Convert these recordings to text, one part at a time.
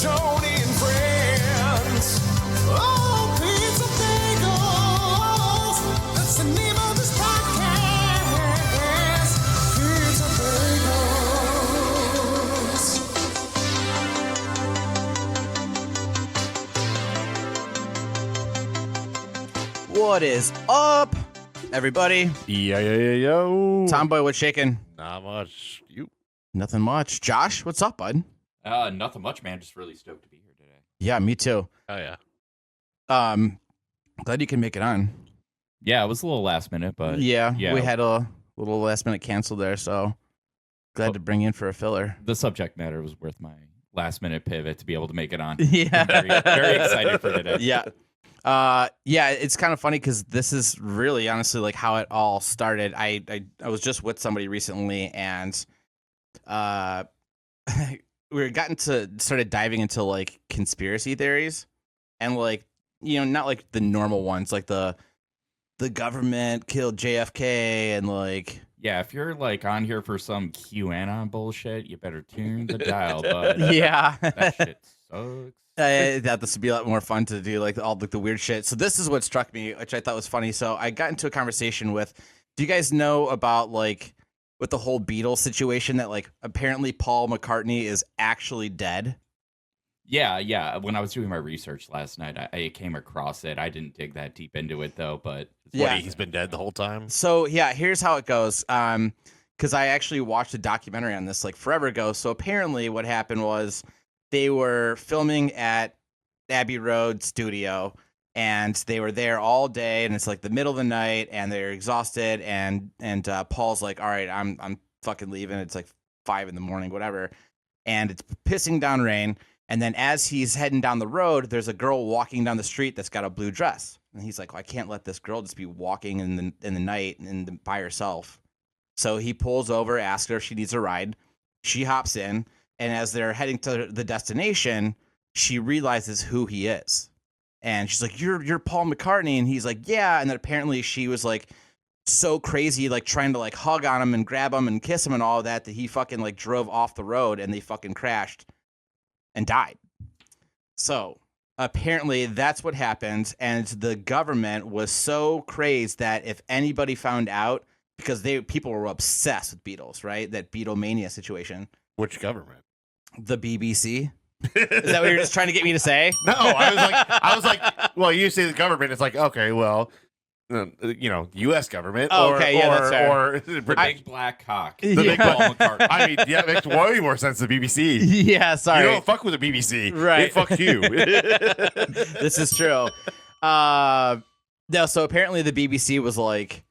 Tony and friends. Oh, pizza bagels. That's the name of this podcast. Pizza bagels. What is up, everybody? Yo. Tomboy, what's shaking? Not much. You? Nothing much. Josh, what's up, bud? Nothing much, man. Just really stoked to be here today. Yeah, me too. Oh, yeah. Glad you can make it on. Yeah, it was a little last minute, but Yeah, yeah. we had a little last minute cancel there, so glad to bring you in for a filler. the subject matter was worth my last minute pivot to be able to make it on. Yeah. Very excited for today. Yeah. Yeah, it's kind of funny because this is really honestly like how it all started. I was just with somebody recently, and started diving into like conspiracy theories, and like, you know, not like the normal ones, like the government killed JFK and like. Yeah, if you're like on here for some QAnon bullshit, you better tune the dial, bud. Yeah. That shit sucks. That this would be a lot more fun to do, like all like the weird shit. So this is what struck me, which I thought was funny. So I got into a conversation with, do you guys know about like with the whole Beatles situation that like apparently Paul McCartney is actually dead? Yeah. When I was doing my research last night, I came across it. I didn't dig that deep into it though, but Yeah. He's been dead the whole time? So yeah, here's how it goes. Because I actually watched a documentary on this like forever ago. So apparently what happened was they were filming at Abbey Road studio, and they were there all day, and it's like the middle of the night, and they're exhausted, and Paul's like, all right, I'm fucking leaving. It's like 5 a.m, whatever, and it's pissing down rain. And then as he's heading down the road, there's a girl walking down the street that's got a blue dress, and he's like, well, I can't let this girl just be walking in the night and by herself. So he pulls over, asks her if she needs a ride. She hops in. And as they're heading to the destination, she realizes who he is. And she's like, you're Paul McCartney. And he's like, yeah. And then apparently she was like so crazy, like trying to like hug on him and grab him and kiss him and all of that he fucking like drove off the road, and they fucking crashed and died. So apparently that's what happened. And the government was so crazed that if anybody found out, because people were obsessed with Beatles, right? That Beatlemania situation. Which government? The BBC? Is that what you're just trying to get me to say? No, I was like, well, you say the government. It's like, okay, well, U.S. government. Oh, okay, yeah, that's fair. Or Big black cock. the big Paul McCartney. I mean, yeah, it makes way more sense than the BBC. Yeah, sorry. You don't fuck with the BBC. Right. They fuck you. This is true. No, so apparently the BBC was like,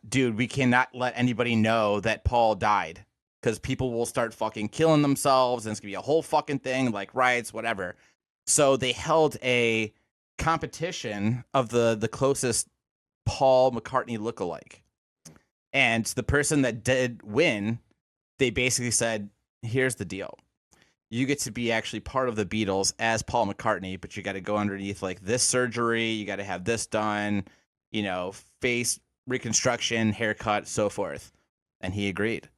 dude, we cannot let anybody know that Paul died, because people will start fucking killing themselves, and it's gonna be a whole fucking thing, like riots, whatever. So they held a competition of the closest Paul McCartney lookalike. And the person that did win, they basically said, here's the deal. You get to be actually part of the Beatles as Paul McCartney, but you got to go underneath like this surgery. You got to have this done, face reconstruction, haircut, so forth. And he agreed.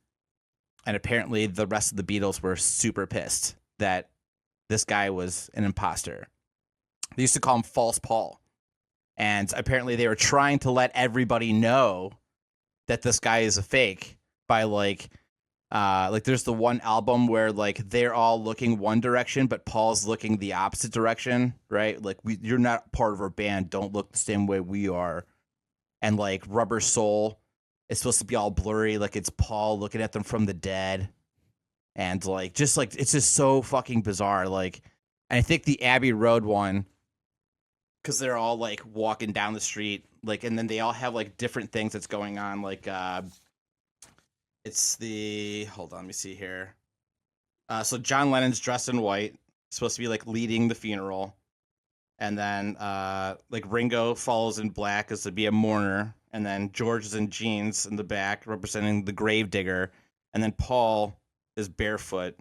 And apparently the rest of the Beatles were super pissed that this guy was an imposter. They used to call him False Paul. And apparently they were trying to let everybody know that this guy is a fake by like there's the one album where like they're all looking one direction, but Paul's looking the opposite direction, right? Like you're not part of our band. Don't look the same way we are. And like Rubber Soul, it's supposed to be all blurry, like it's Paul looking at them from the dead. And like it's just so fucking bizarre. Like, and I think the Abbey Road one, because they're all like walking down the street, like, and then they all have like different things that's going on. Like, hold on, let me see here. So John Lennon's dressed in white, supposed to be like leading the funeral. And then like Ringo follows in black as to be a mourner. And then George is in jeans in the back representing the gravedigger. And then Paul is barefoot,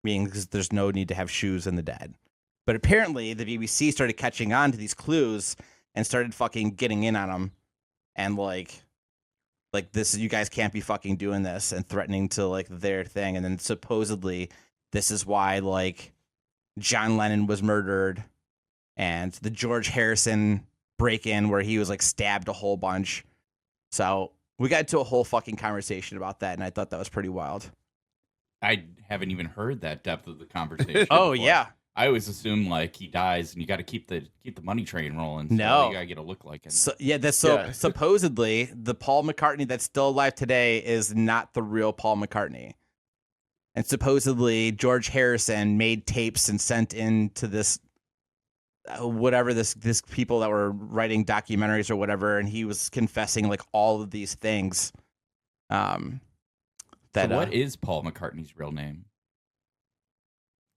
meaning because there's no need to have shoes in the dead. But apparently the BBC started catching on to these clues and started fucking getting in on them. And like this, you guys can't be fucking doing this, and threatening to like their thing. And then supposedly this is why like John Lennon was murdered, and the George Harrison break-in where he was like stabbed a whole bunch. So we got into a whole fucking conversation about that, and I thought that was pretty wild. I haven't even heard that depth of the conversation. Oh, before. yeah. I always assume like he dies and you got to keep the money train rolling. So No. you got to get a look like it. So, supposedly the Paul McCartney that's still alive today is not the real Paul McCartney. And supposedly George Harrison made tapes and sent in to this this people that were writing documentaries or whatever, and he was confessing like all of these things. So what is Paul McCartney's real name?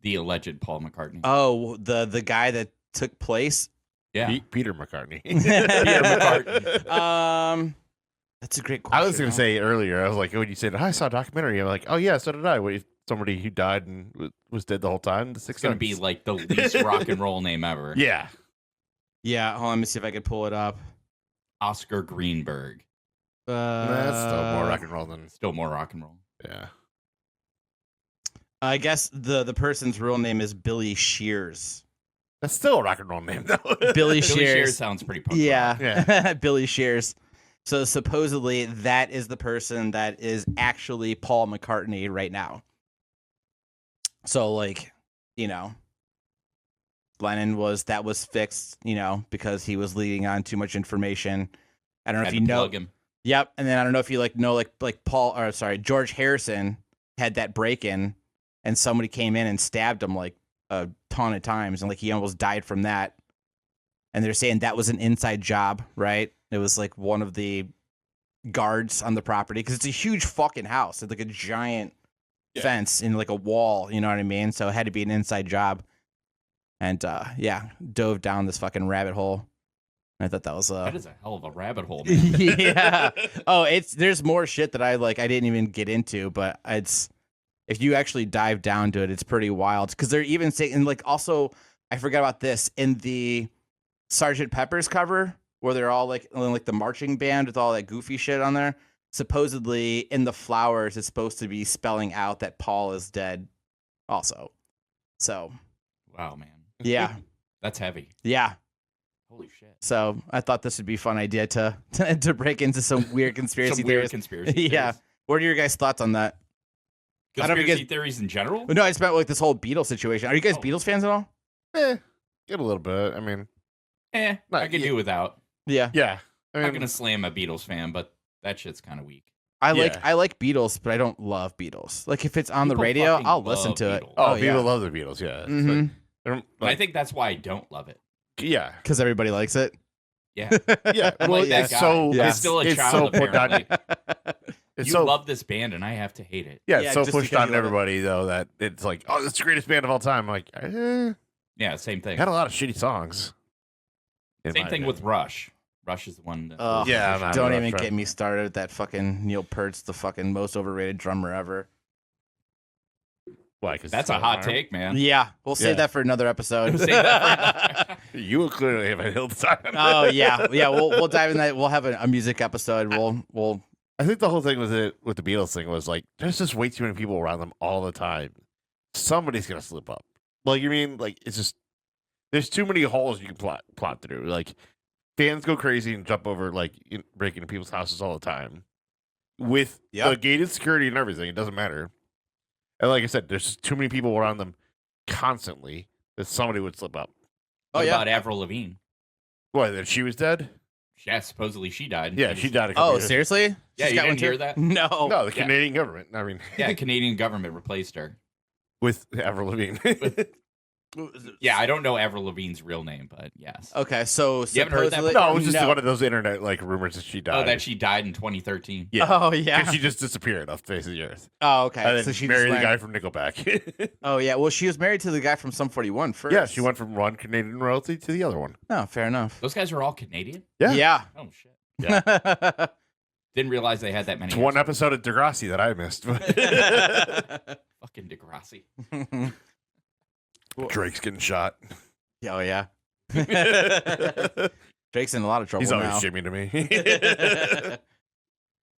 The alleged Paul McCartney. Oh, the guy that took place. Yeah, Peter McCartney. Peter McCartney. That's a great question. I was going to say earlier, I was like, when you said, I saw a documentary, I'm like, oh, yeah, so did I. Wait, somebody who died and was dead the whole time? It's going to be like the least rock and roll name ever. Yeah. Yeah, hold on, let me see if I could pull it up. Oscar Greenberg. That's still more rock and roll than... Still more rock and roll. Yeah. I guess the person's real name is Billy Shears. That's still a rock and roll name, though. Billy Billy Shears Shears sounds pretty punk rock. Yeah. Billy Shears. So supposedly that is the person that is actually Paul McCartney right now. So like, Lennon was fixed, because he was leading on too much information. I don't know if you know. Plug him. Yep, and then I don't know if you know George Harrison had that break-in, and somebody came in and stabbed him like a ton of times, and like he almost died from that. And they're saying that was an inside job, right? It was like one of the guards on the property because it's a huge fucking house. It's like a giant fence in like a wall, you know what I mean? So it had to be an inside job. And dove down this fucking rabbit hole. I thought that was that is a hell of a rabbit hole, man. yeah. Oh, there's more shit that I didn't even get into, but if you actually dive down to it, it's pretty wild. Because they're even saying, and like also, I forgot about this in the Sgt. Pepper's cover where they're all like the marching band with all that goofy shit on there. Supposedly in the flowers, it's supposed to be spelling out that Paul is dead, also. So, wow, man. Yeah, that's heavy. Yeah. Holy shit. So I thought this would be a fun idea to break into some weird conspiracy theories. Yeah. What are your guys' thoughts on that? Conspiracy theories in general? No, I just meant like this whole Beatles situation. Are you guys Beatles fans at all? Get a little bit. I mean, I could do without. Yeah. Yeah. I'm not gonna slam a Beatles fan, but that shit's kind of weak. I like Beatles, but I don't love Beatles. Like if it's on the radio, I'll listen to it. Oh, people love the Beatles. Yeah. Mm-hmm. I think that's why I don't love it. Yeah, because everybody likes it. Yeah, yeah. I'm well, like that it's guy. so I'm still a child. Apparently, you love this band, and I have to hate it. Yeah, it's so pushed on everybody though that it's like, oh, it's the greatest band of all time. I'm like, yeah, same thing. Had a lot of shitty songs. Same thing with Rush. Rush is the one. That, don't even get me started with that fucking Neil Peart's the fucking most overrated drummer ever. Why? That's a hot take, man. Yeah, we'll save that for another episode. You will clearly have a hill to die on. Oh yeah. We'll dive in that. We'll have a music episode. We'll. I think the whole thing with the Beatles thing was like, there's just way too many people around them all the time. Somebody's gonna slip up. Like you mean like it's just there's too many holes you can plot through. Like fans go crazy and jump over break into people's houses all the time with the gated security and everything. It doesn't matter. And like I said, there's just too many people around them constantly that somebody would slip up. What about Avril Lavigne? What, that she was dead? Yeah, supposedly she died. Yeah, she died. Seriously? Yeah, you didn't hear that? No, the Canadian government. I mean, the Canadian government replaced her with Avril Lavigne. Yeah, I don't know Avril Lavigne's real name, but yes. Okay, so you haven't heard that? No, it was just one of those internet rumors that she died. Oh, that she died in 2013. Yeah. Oh yeah. Because she just disappeared off the face of the earth. Oh okay. And then so she married the guy from Nickelback. Oh yeah. Well, she was married to the guy from Sum 41 first. Yeah, she went from one Canadian royalty to the other one. Oh, fair enough. Those guys are all Canadian? Yeah. Yeah. Oh shit. Yeah. Didn't realize they had that many. It's one episode of Degrassi that I missed. Fucking Degrassi. Drake's getting shot. Oh yeah. Drake's in a lot of trouble He's now. always Jimmy to me.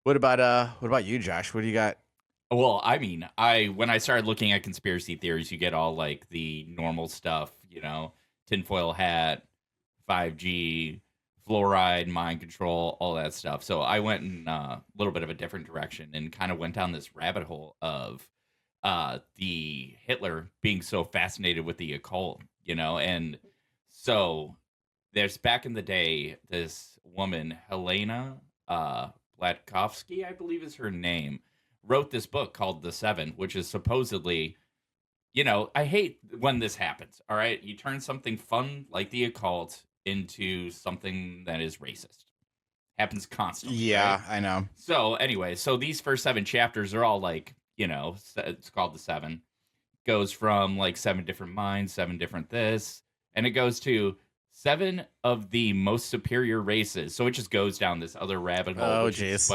What about you, Josh? What do you got? Well, I mean, when I started looking at conspiracy theories, you get all like the normal stuff, tinfoil hat, 5G, fluoride, mind control, all that stuff. So I went in a little bit of a different direction and kind of went down this rabbit hole of the Hitler being so fascinated with the occult, and so there's back in the day this woman, Helena Blavatsky, I believe is her name, wrote this book called The Seven, which is supposedly, I hate when this happens. All right. You turn something fun like the occult into something that is racist. Happens constantly. Yeah, right? I know. So anyway, these first 7 chapters are all like, it's called The Seven. Goes from like 7 different minds, 7 different this, and it goes to 7 of the most superior races. So it just goes down this other rabbit hole. Oh, jeez.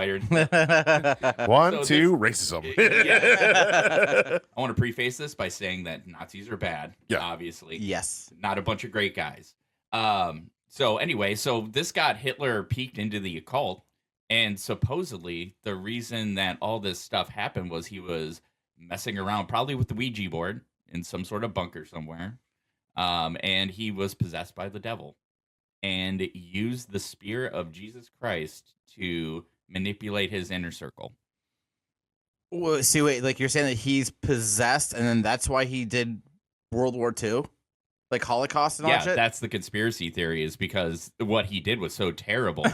1, 2, racism. Yeah. I want to preface this by saying that Nazis are bad, obviously. Yes. Not a bunch of great guys. So anyway, this got Hitler peeked into the occult, and supposedly the reason that all this stuff happened was he was messing around probably with the Ouija board in some sort of bunker somewhere. And he was possessed by the devil and used the spirit of Jesus Christ to manipulate his inner circle. Well, see, wait, like you're saying that he's possessed, and then that's why he did World War II, like Holocaust and all that shit? That's the conspiracy theory, is because what he did was so terrible.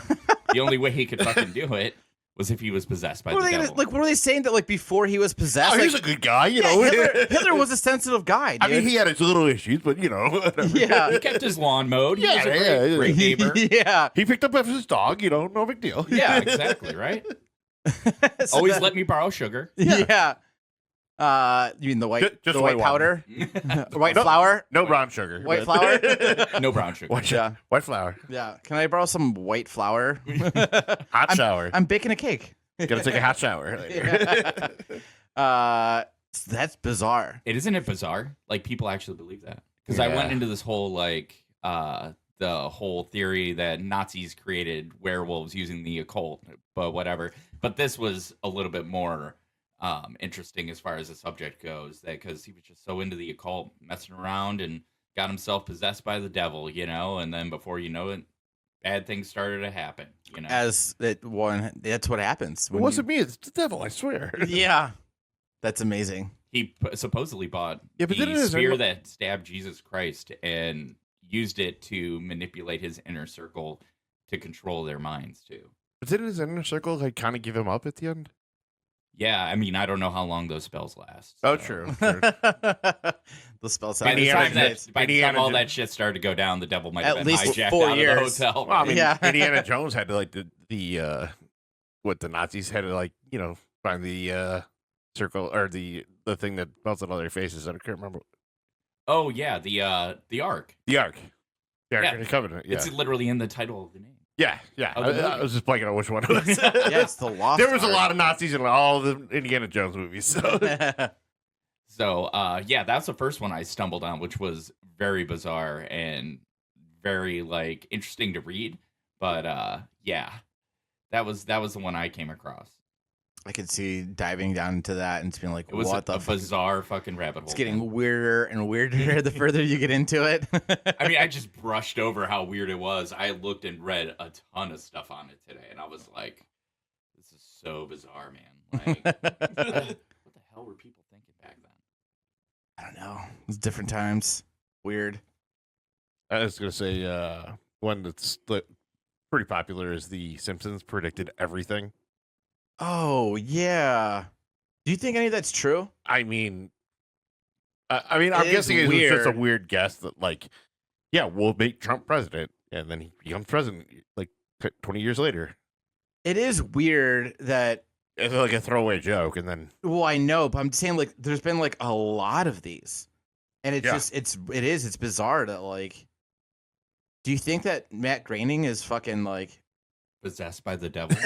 The only way he could fucking do it was if he was possessed by the devil. What were they saying that like before he was possessed? Oh, he was a good guy, know. Hitler was a sensitive guy, dude. I mean, he had his little issues, but Yeah, he kept his lawn mowed. He was a yeah. great neighbor. Yeah, he picked up his dog. No big deal. Yeah, exactly, right. Always let me borrow sugar. Yeah. You mean the white, just the white powder, white flour? No brown sugar. White flour? No brown sugar. White flour. Yeah. Can I borrow some white flour? Hot shower. I'm baking a cake. Gonna take a hot shower later. That's bizarre. Isn't it bizarre? Like, people actually believe that. Because I went into this whole, like, the whole theory that Nazis created werewolves using the occult, but whatever. But this was a little bit more interesting as far as the subject goes, because he was just so into the occult, messing around, and got himself possessed by the devil, and then before you know it, bad things started to happen, That's what happens. It wasn't me. It's the devil, I swear. Yeah. That's amazing. He supposedly bought but the spear that stabbed Jesus Christ and used it to manipulate his inner circle to control their minds, too. But didn't his inner circle kind of give him up at the end? Yeah, I mean, I don't know how long those spells last. Oh, so. true. The spell sound. By the time all that shit started to go down, the devil might have At been least hijacked 4 out years. of the hotel. Well, I mean, Yeah. Indiana Jones had to the Nazis had to find the circle or the thing that melted all their faces. I can't remember. Oh yeah, the Ark. The Ark. The Ark of the Covenant. Yeah. It's literally in the title of the name. Yeah. I was just blanking on which one it was. Yeah, it's the Lost There was Ark. a lot of Nazis in all the Indiana Jones movies. So. So, that's the first one I stumbled on, which was very bizarre and very interesting to read. But that was the one I came across. I could see diving down into that and just being like, It was what the a bizarre fucking rabbit hole. It's getting weirder and weirder the further you get into it. I mean, I just brushed over how weird it was. I looked and read a ton of stuff on it today, and I was like, this is so bizarre, man. Like, what the hell were people thinking back then? I don't know. It's different times. Weird. I was going to say one that's pretty popular is The Simpsons predicted everything. Oh, yeah. Do you think any of that's true? I mean, I'm guessing it was just a weird guess that, we'll make Trump president, and then he becomes president 20 years later. It is weird that It's like a throwaway joke, and then. Well, I know, but I'm saying there's been a lot of these, and it's it's bizarre that Do you think that Matt Groening is fucking possessed by the devil?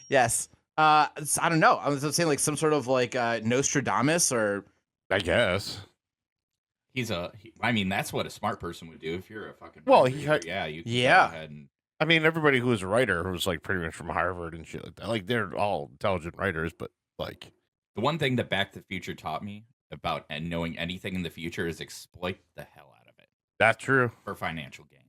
Yes. I don't know. I was saying some sort of Nostradamus or. I guess. I mean, that's what a smart person would do if you're a fucking. Well, you can go ahead and. I mean, everybody who was a writer who was pretty much from Harvard and shit like that. They're all intelligent writers, but Like, The one thing that Back to the Future taught me about and knowing anything in the future is exploit the hell out of it that's true. for financial gain.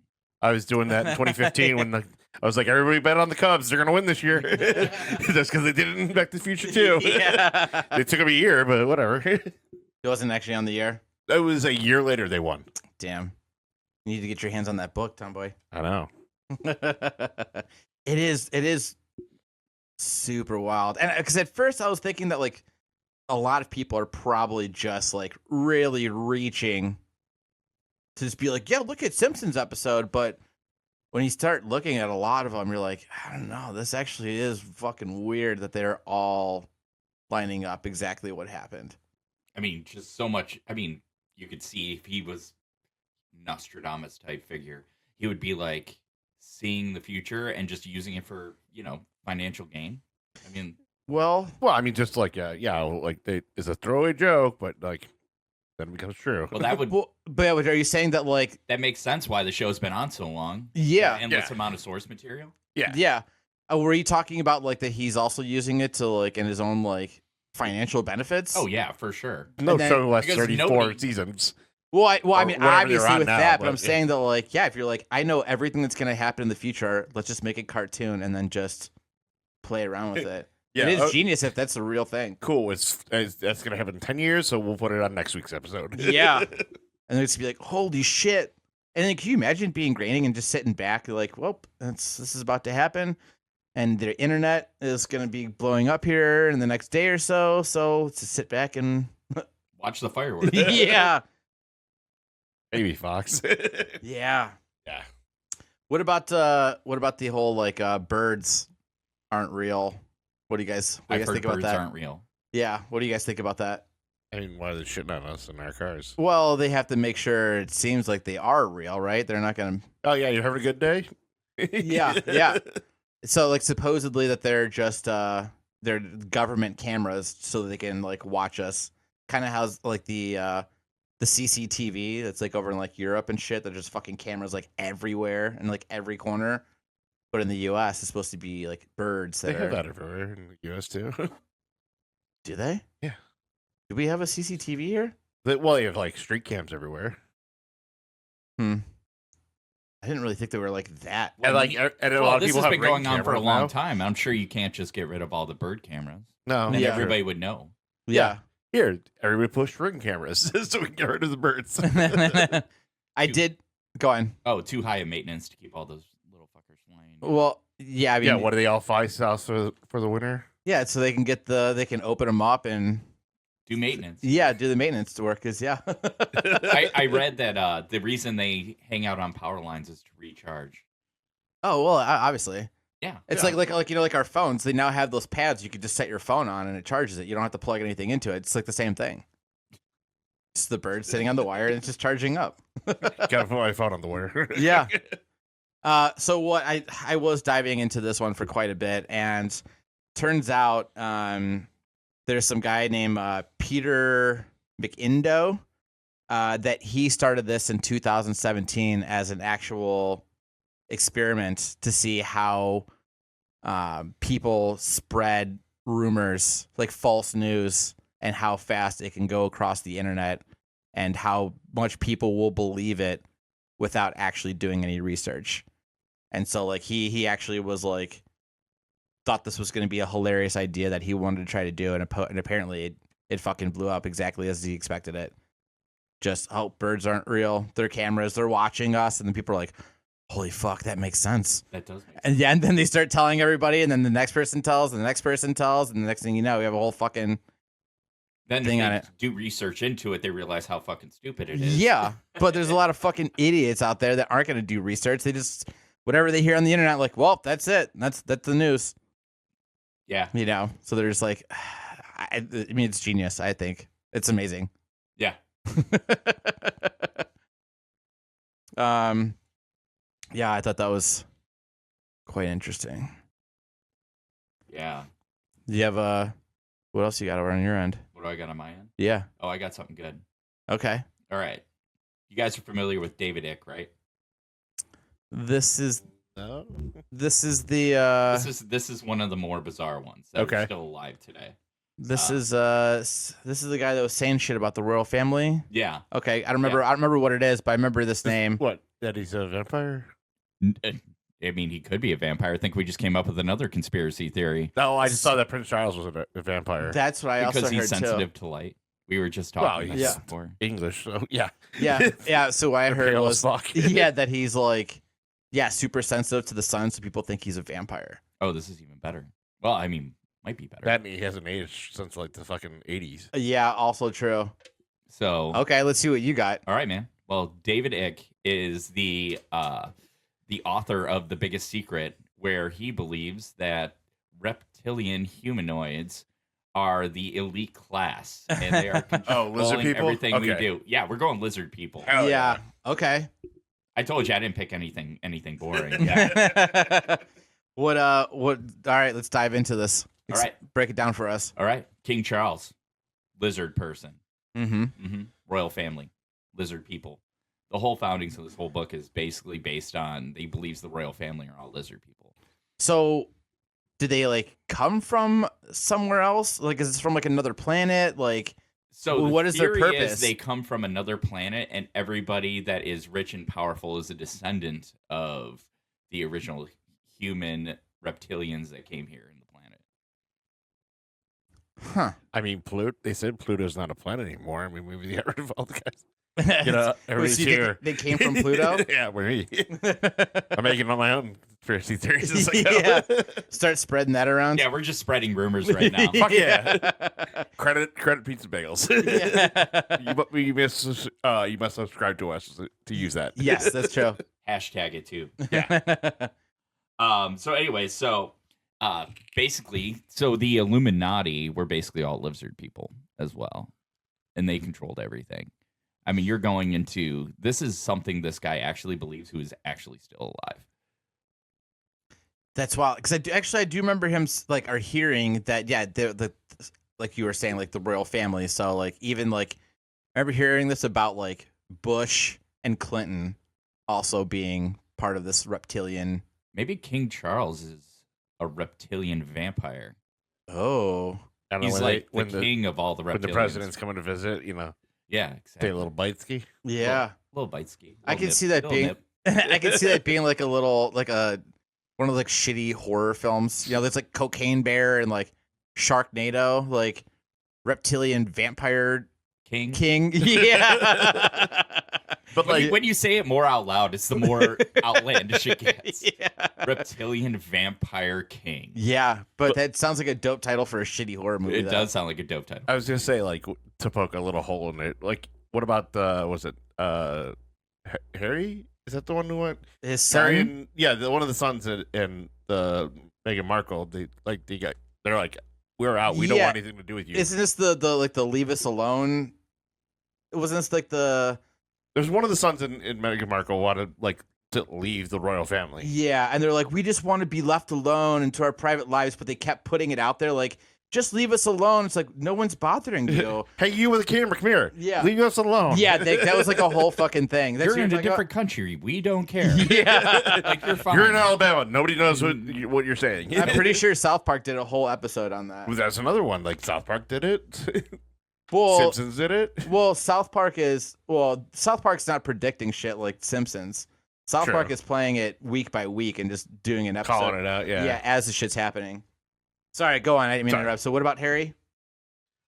I was doing that in 2015 when I was like, everybody bet on the Cubs. They're going to win this year. Just because they did it in Back to the Future, too. Yeah. It took them a year, but whatever. It wasn't actually on the year. That was a year later they won. Damn. You need to get your hands on that book, Tomboy. I know. It is super wild. And because at first I was thinking that like a lot of people are probably just like really reaching to just be like, yeah, look at Simpsons episode. But when you start looking at a lot of them, you're like, I don't know. This actually is fucking weird that they're all lining up exactly what happened. I mean, just so much. I mean, you could see if he was Nostradamus type figure, he would be like seeing the future and just using it for, financial gain. I mean, Well, I mean, just like, like it's a throwaway joke, but like, then it becomes true. well, that would but are you saying that like, that makes sense why the show's been on so long. yeah, The endless amount of source material. Yeah. yeah. Were you talking about like that he's also using it to like in his own like financial benefits? Oh yeah, for sure. No And then- show less because 34 nobody- seasons. Well, I Or mean, whatever they're obviously on with now, that, but I'm but, saying that, like, yeah, if you're like, I know everything that's going to happen in the future, let's just make a cartoon and then just play around with it. Yeah, It is genius if that's a real thing. Cool. That's going to happen in 10 years, so we'll put it on next week's episode. Yeah. And it's be like, holy shit. And then can you imagine being Groening and just sitting back, like, well, this is about to happen. And the internet is going to be blowing up here in the next day or so. So let's just sit back and, Watch the fireworks. yeah. Maybe Fox. Yeah. Yeah. What about the whole like birds aren't real? What do you guys I've heard think about birds that? aren't real. Yeah, what do you guys think about that? I mean, why are they shitting on us in our cars? Well, they have to make sure it seems like they are real, right? They're not gonna. Oh, yeah, you're having a good day? Yeah. So like supposedly that they're just they're government cameras so they can like watch us. Kind of how's like the CCTV that's like over in like Europe and shit. They're just fucking cameras like everywhere in like every corner. But in the U.S., it's supposed to be like birds. They That have are, that everywhere in the U.S., too. Do they? Yeah. Do we have a CCTV here? Well, you have, like, street cams everywhere. I didn't really think they were like that. And, like, and a Well, lot of this people has have been going Ring on for a cameras long now. time. I'm sure you can't just get rid of all the bird cameras. No. And Yeah. everybody would know. Yeah. Here, everybody push Ring cameras so we can get rid of the birds. I did. Go on. Oh, too high of maintenance to keep all those little fuckers flying. Well, yeah. I mean, Yeah, what do they all fly south for the winter? yeah. So they can they can open them up and Do maintenance. do the maintenance to work. Cause yeah. I read that the reason they hang out on power lines is to recharge. Oh well, obviously. Yeah. It's Yeah. like our phones. They now have those pads you could just set your phone on and it charges it. You don't have to plug anything into it. It's like the same thing. Just the bird sitting on the wire and it's just charging up. Gotta put my phone on the wire. Yeah. So what I was diving into this one for quite a bit, and turns out there's some guy named Peter McIndo that he started this in 2017 as an actual experiment to see how people spread rumors, like false news, and how fast it can go across the internet and how much people will believe it without actually doing any research. And so like he actually was like thought this was going to be a hilarious idea that he wanted to try to do, and apparently it fucking blew up exactly as he expected it. Just, oh, birds aren't real. They're cameras. They're watching us. And then people are like, holy fuck, that makes sense. That does make sense. And yeah, and then they start telling everybody, and then the next person tells, and the next person tells, and the next thing you know, we have a whole fucking Then thing if on they it. do research into it, they realize how fucking stupid it is. Yeah. But there's a lot of fucking idiots out there that aren't going to do research. They just, whatever they hear on the internet, like, well, that's it. That's the news. Yeah. You know? So they're just like, I mean, it's genius, I think. It's amazing. Yeah. Yeah, I thought that was quite interesting. Yeah. Do you have what else you got over on your end? What do I got on my end? Yeah. Oh, I got something good. Okay. All right. You guys are familiar with David Icke, right? This is No? the This is one of the more bizarre ones that Okay. are still alive today. This is the guy that was saying shit about the royal family. Yeah. Okay, I don't remember what it is, but I remember this name. What? That he's a vampire? I mean, he could be a vampire. I think we just came up with another conspiracy theory. No, I just saw that Prince Charles was a vampire. That's what I also Because heard he's sensitive to light. We were just talking about he's- that before. English, so yeah. Yeah. So what I heard Pale was as fuck. that he's like, super sensitive to the sun, so people think he's a vampire. Oh, this is even better. Well, I mean, might be better. That he hasn't aged since like the fucking 80s. Yeah, also true. So, Okay, let's see what you got. all right, man. Well, David Icke is the author of The Biggest Secret, where he believes that reptilian humanoids are the elite class, and they are Oh, lizard controlling people? everything we Okay. do. Yeah, we're going lizard people. Hell Yeah. Okay. I told you I didn't pick anything boring. Yeah. What? All right, let's dive into this. All right. Break it down for us. All right. King Charles, lizard person. Mm-hmm. Royal family, lizard people. The whole foundings of this whole book is basically based on he believes the royal family are all lizard people. So, do they like come from somewhere else? Like, is this from like another planet? Like, So what the is their theory purpose? is they come from another planet, and everybody that is rich and powerful is a descendant of the original human reptilians that came here in the planet. huh? I mean, they said Pluto's not a planet anymore. I mean, maybe they got rid of all the guys. You know, everybody's So you think here. they came from Pluto? Yeah, we're me. I'm making up my own conspiracy theories. As I go. Yeah. Start spreading that around. Yeah, we're just spreading rumors right now. Fuck yeah. Credit pizza bagels. Yeah. You must subscribe to us to use that. Yes, that's true. Hashtag it too. Yeah. So anyway, basically, so the Illuminati were basically all lizard people as well, and they controlled everything. I mean, you're going into this is something this guy actually believes, who is actually still alive. That's wild. Because I do remember him like or hearing that. Yeah, the like you were saying, like the royal family. So like even like I remember hearing this about like Bush and Clinton also being part of this reptilian. Maybe King Charles is a reptilian vampire. Oh, I don't know, He's when like they- the king of all the reptilians. when the president's coming to visit, Yeah, take exactly. a little bite ski. yeah. Little bite ski. I Little can nip, see that little being. nip. I can see that being like a little like a one of like shitty horror films. You know, there's like Cocaine Bear and like Sharknado, like reptilian vampire King. king. Yeah. But When you say it more out loud, it's the more outlandish it gets. Yeah. Reptilian vampire king. Yeah, but that sounds like a dope title for a shitty horror movie. It though. does sound like a dope title. I was gonna say, like, to poke a little hole in it. Like, what about was it Harry? Is that the one who went? His Harry son. and one of the sons and the Meghan Markle. They're like, we're out. We don't Yeah. want anything to do with you. Isn't this the like the leave us alone? Wasn't this like the There's one of the sons in Meghan Markle wanted like to leave the royal family. yeah? And they're like, we just want to be left alone into our private lives, but they kept putting it out there like, just leave us alone. It's like no one's bothering you. Hey, you with a camera, come here. Yeah. Leave us alone. Yeah, that was like a whole fucking thing. That's You're what in a talking different country. We don't care. about? Yeah. Like you're fine. You're in Alabama. Nobody knows what you're saying. I'm pretty sure South Park did a whole episode on that. That's another one. Like South Park did it. Well, Simpsons did it. well, South Park's not predicting shit like Simpsons. South True. Park is playing it week by week and just doing an episode. Calling it out. Yeah. as the shit's happening. Sorry, go on. I didn't mean to Sorry. interrupt. So what about Harry?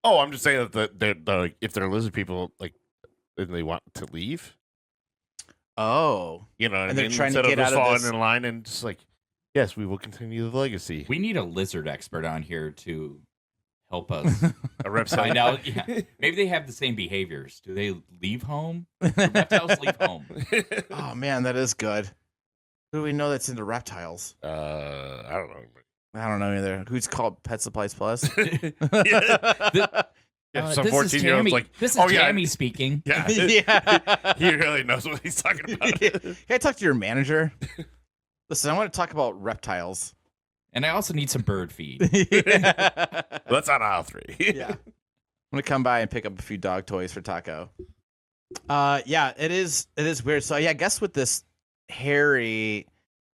Oh, I'm just saying that if they're lizard people, like, and they want to leave, Oh. you know, what And I they're mean? trying to Instead get of just out of falling this- in line and just like, yes, we will continue the legacy. We need a lizard expert on here to help us A reptile. find out. Yeah, maybe they have the same behaviors. Do they leave home? Do reptiles leave home? Oh man, that is good. Who do we know that's into reptiles? I don't know. I don't know either. Who's called Pet Supplies Plus? Yeah, some this is 14-year-old's Tammy. like, This is oh yeah, Tammy speaking. yeah. Yeah. He really knows what he's talking about. Can I talk to your manager? Listen, I want to talk about reptiles. And I also need some bird feed. Yeah. That's on aisle 3. Yeah. I'm gonna come by and pick up a few dog toys for Taco. Yeah, it is weird. So yeah, I guess with this Harry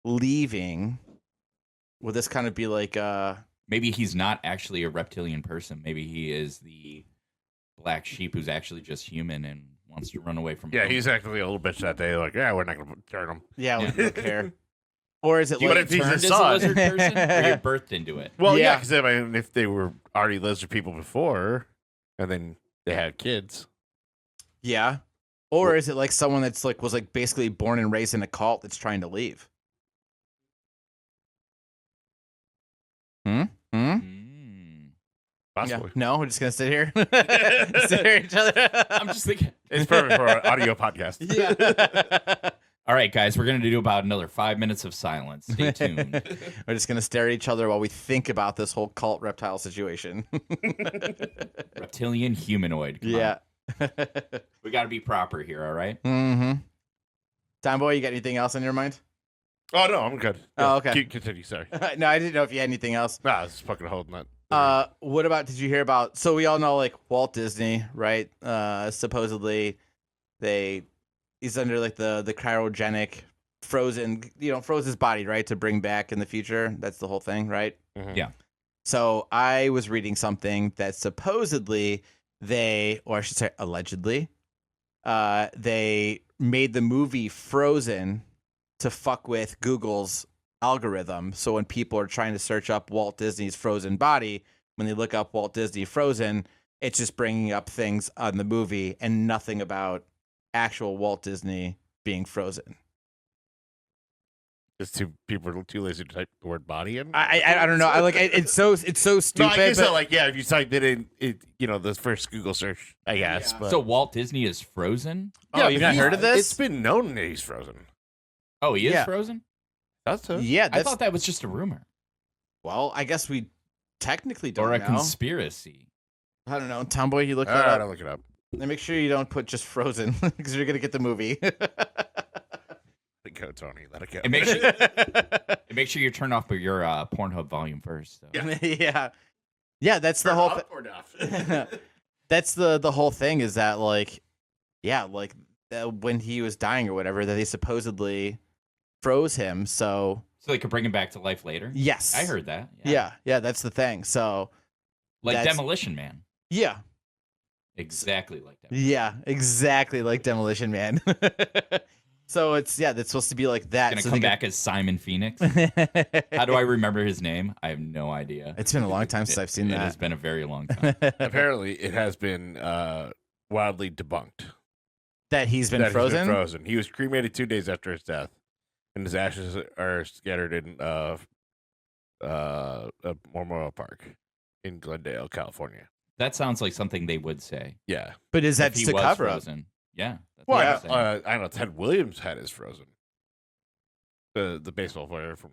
leaving, would this kind of be like Maybe he's not actually a reptilian person. Maybe he is the black sheep who's actually just human and wants to run away from Yeah, home. he's actually a little bitch that day. Like, yeah, we're not gonna turn him. Yeah, we Yeah. don't care. Or is it What like if he's Turned his as a son? lizard person, or you're birthed into it? Well, yeah, Yeah. because I mean, if they were already lizard people before, and then they had kids. yeah? Or is it like someone that's like was like basically born and raised in a cult that's trying to leave? Hmm? Hmm? Mm. Yeah. Possibly. No, we're just gonna sit here. Sit here at each other. I'm just thinking. It's perfect for an audio podcast. Yeah. All right, guys, we're going to do about another 5 minutes of silence. Stay tuned. We're just gonna stare at each other while we think about this whole cult reptile situation. Reptilian humanoid. Come Yeah. on. We got to be proper here, all right? Mm-hmm. Tom Boy, you got anything else on your mind? Oh no, I'm good. Oh, okay. Continue. Sorry. No, I didn't know if you had anything else. Nah, I was fucking holding that. What about, did you hear about, so we all know like Walt Disney, right? Supposedly he's under like the cryogenic frozen, froze his body, right? To bring back in the future. That's the whole thing, right? Mhm. Yeah. So I was reading something that supposedly or I should say allegedly, they made the movie Frozen to fuck with Google's algorithm. So when people are trying to search up Walt Disney's frozen body, when they look up Walt Disney Frozen, it's just bringing up things on the movie and nothing about actual Walt Disney being frozen. Just people are too lazy to type the word body in. I don't know. I like it's so stupid. No, I guess but- that, like, yeah, if you typed it in, the first Google search, I guess. Yeah. But So Walt Disney is frozen? Oh, you've not heard of this? It's been known that he's frozen. Oh, he is Yeah. frozen? That's it. yeah, I that's, thought that was just a rumor well, I guess we technically don't or a know. conspiracy. I don't know. Tomboy, you look All that right, up. I'll look it up. And make sure you don't put just Frozen because you're gonna get the movie. Let it go, Tony. Let it go. And make sure you turn off your Pornhub volume first. So. yeah, yeah. That's the whole. That's the whole thing is that like, yeah, like when he was dying or whatever, that they supposedly froze him. So So they could bring him back to life later? yes, I heard that. Yeah, that's the thing. So Like That's- Demolition Man. yeah, Exactly like that. yeah, exactly like Demolition Man. So it's that's supposed to be like that. Gonna so come they back as Simon Phoenix. How do I remember his name? I have no idea. It's been a long time since I've seen It has that. been a very long time. Apparently, it has been wildly debunked. That he's been that he's frozen. frozen. He was cremated 2 days after his death, and his ashes are scattered in a Memorial Park in Glendale, California. That sounds like something they would say. Yeah. But is that If he just a was cover up? frozen. Yeah. That's Well, what Yeah. I'm saying. I know Ted Williams' head is frozen. The baseball player from,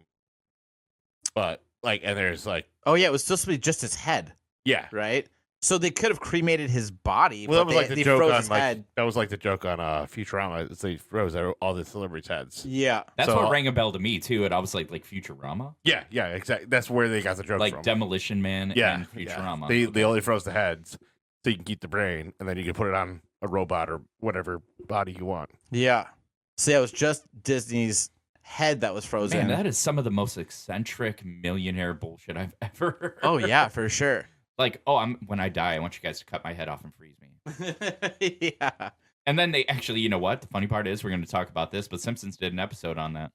but like, and there's like, Oh yeah, it was supposed to be just his head, yeah. right? So they could have cremated his body, Well, that but was like the they joke froze on his head. that was like the joke on Futurama. It's they froze all the celebrities' heads. Yeah, That's so- what rang a bell to me too. And I was like Futurama, Yeah, exactly. That's where they got the joke like from. Demolition Man Yeah, and Futurama. They only froze the heads, so you can keep the brain, and then you can put it on a robot or whatever body you want. yeah. So yeah, it was just Disney's head that was frozen. Man, that is some of the most eccentric millionaire bullshit I've ever heard. Oh yeah, for sure. Like, when I die, I want you guys to cut my head off and freeze me. Yeah. And then they actually, you know what? The funny part is we're going to talk about this, but Simpsons did an episode on that.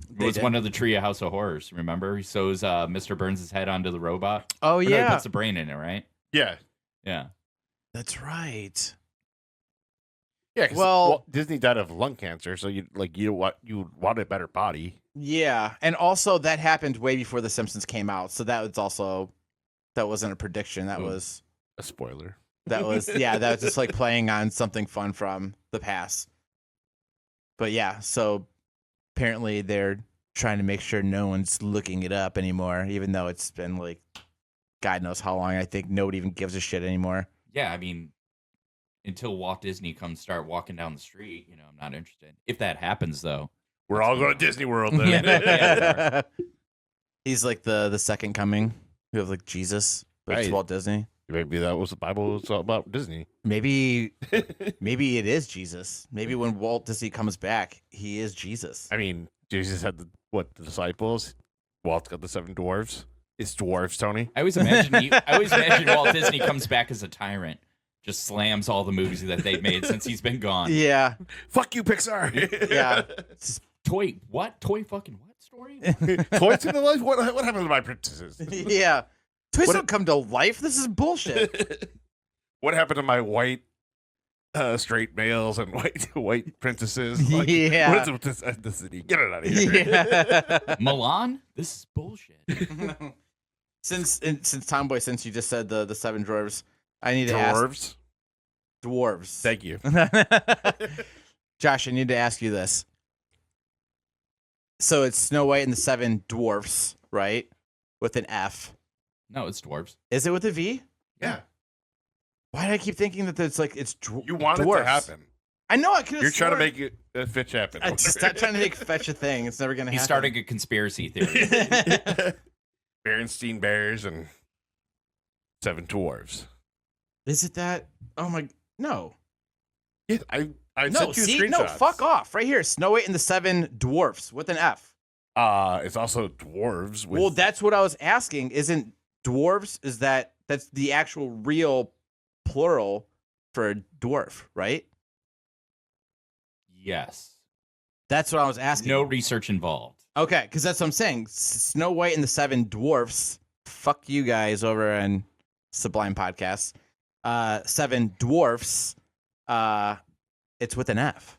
It They was did? one of the Tree of House of Horrors. Remember? He sews Mr. Burns' head onto the robot. Oh Or no, he yeah, puts a brain in it, right? Yeah, Yeah. that's right. yeah. 'Cause Well- Disney died of lung cancer, so you want a better body. Yeah, and also that happened way before The Simpsons came out, so that wasn't a prediction. That Ooh. was A spoiler. that was just like playing on something fun from the past. But yeah, so apparently they're trying to make sure no one's looking it up anymore, even though it's been like God knows how long. I think nobody even gives a shit anymore. Yeah, I mean, until Walt Disney comes start walking down the street, I'm not interested. If that happens, though. We're all going to Disney World then. Yeah. He's like the second coming. We have like Jesus, but it's Right. Walt Disney. Maybe that was the Bible was all about Disney. Maybe it is Jesus. Maybe when Walt Disney comes back, he is Jesus. I mean, Jesus had the disciples. Walt's got the 7 dwarves. It's dwarves, Tony. I always imagine Walt Disney comes back as a tyrant, just slams all the movies that they've made since he's been gone. Yeah. Fuck you, Pixar. Yeah. Toy fucking what story? Toys in the life? What happened to my princesses? Yeah. Toys don't come to life. This is bullshit. What happened to my white straight males and white princesses? Like, Yeah. What is with this ethnicity? Get it out of here. Yeah. Milan? This is bullshit. Since Tomboy, since you just said the seven dwarves, I need to ask. Dwarves. Thank you. Josh, I need to ask you this. So it's Snow White and the Seven Dwarfs, right? With an F. No, it's dwarves. Is it with a V? Yeah. Why do I keep thinking that it's like it's You want dwarfs? it to happen. I know I could. You're trying to make it fetch happen. Stop trying to make fetch a thing. It's never gonna happen. He's starting a conspiracy theory. Berenstein Bears and Seven Dwarves. Is it that? Oh my no. Yeah, I No, sent you see, screenshots. no, fuck off. Right here, Snow White and the Seven Dwarfs with an F. It's also dwarves. With, Well, that's what I was asking. Isn't dwarves? That's the actual real plural for a dwarf, right? Yes. That's what I was asking. No research involved. Okay, because that's what I'm saying. Snow White and the Seven Dwarfs. Fuck you guys over on Sublime Podcasts. Seven Dwarfs. It's with an F.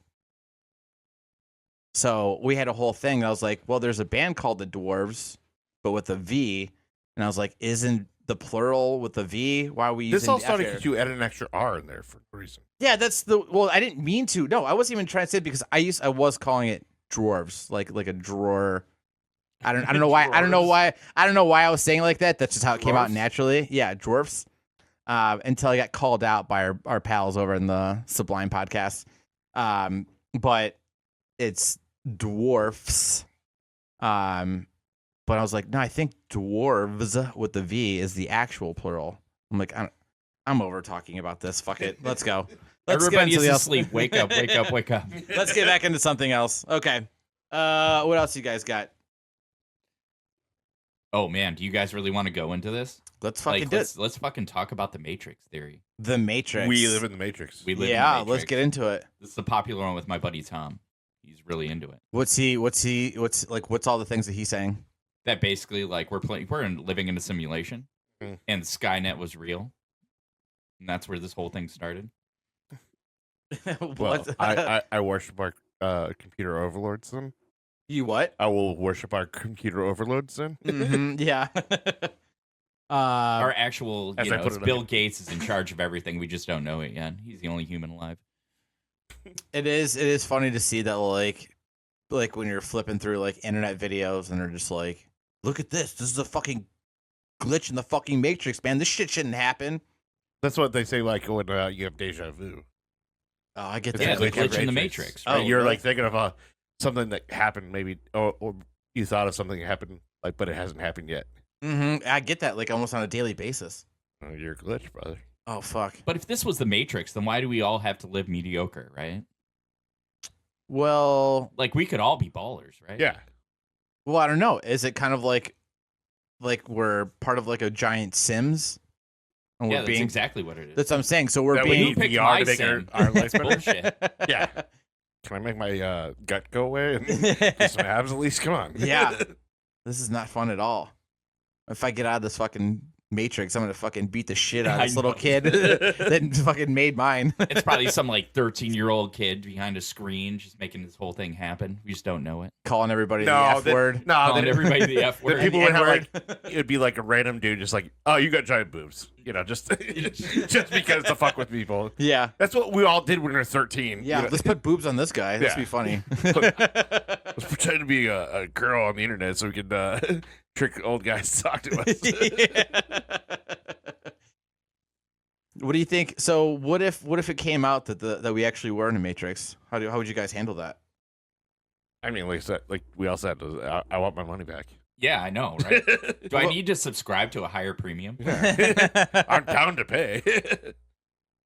So we had a whole thing. I was like, well, there's a band called the Dwarves, but with a V. And I was like, isn't the plural with a V? Why are we using this all the F started here? because you added an extra R in there for no reason. Yeah, well, I didn't mean to. No, I wasn't even trying to say it because I was calling it dwarves, like a drawer. I don't know why. I don't know why I was saying it like that. That's just how it came out Dwarves? naturally. Yeah, dwarfs. Until I got called out by our pals over in the Sublime podcast. But it's dwarfs. But I was like, no, I think dwarves with the V is the actual plural. I'm like, I'm over talking about this. Fuck it. Let's go. Let's Everybody get is into asleep. Wake up, wake up, wake up. Let's get back into something else. Okay. What else you guys got? Oh man, do you guys really want to go into this? Let's fucking do it. Let's fucking talk about the Matrix theory. The Matrix. We live in the Matrix. We live in the Yeah, Matrix. let's get into it. This is the popular one with my buddy Tom. He's really into it. What's all the things that he's saying? That basically, like, living in a simulation, and Skynet was real, and that's where this whole thing started. Well, I worship our computer overlords then. You what? I will worship our computer overlords then. Yeah. Our actual, As I put it, Bill Gates is in charge of everything. We just don't know it yet. He's the only human alive. It is funny to see that like when you're flipping through like internet videos and they're just like, look at this. This is a fucking glitch in the fucking Matrix, man. This shit shouldn't happen. That's what they say, like when you have deja vu. Oh, I get It's that. Yeah, a the glitch in the Matrix. Oh, Right? You're really? like thinking of something that happened maybe, or you thought of something that happened, like, but it hasn't happened yet. I get that like almost on a daily basis. Oh, you're a glitch, brother. Oh fuck. But if this was the Matrix, then why do we all have to live mediocre, right? Well, Like, we could all be ballers, right? Yeah. well, I don't know. Is it kind of like we're part of like a giant Sims? And Yeah, we're that's being exactly what it is. That's what I'm saying. So we're That we being need picked VR my to make sim. our lives better. Bullshit. Yeah. Can I make my gut go away and get some abs at least? Come on. Yeah. This is not fun at all. If I get out of this fucking Matrix, I'm gonna fucking beat the shit out of I this little know. kid that fucking made mine. It's probably some like 13-year-old kid behind a screen just making this whole thing happen. We just don't know it. Calling everybody No, the F word. No, Calling everybody the F the word. people would have like N-word. it'd be like a random dude just like, oh, you got giant boobs, just just because to fuck with people. Yeah. That's what we all did when we were 13. Yeah, let's put boobs on this guy. Let's Yeah. be funny. Let's pretend to be a girl on the internet so we could trick old guys to talk to us. What do you think? So what if it came out that we actually were in a Matrix? How would you guys handle that? I mean, like we all said, I want my money back. Yeah, I know, right? Do I need to subscribe to a higher premium? I'm down to pay.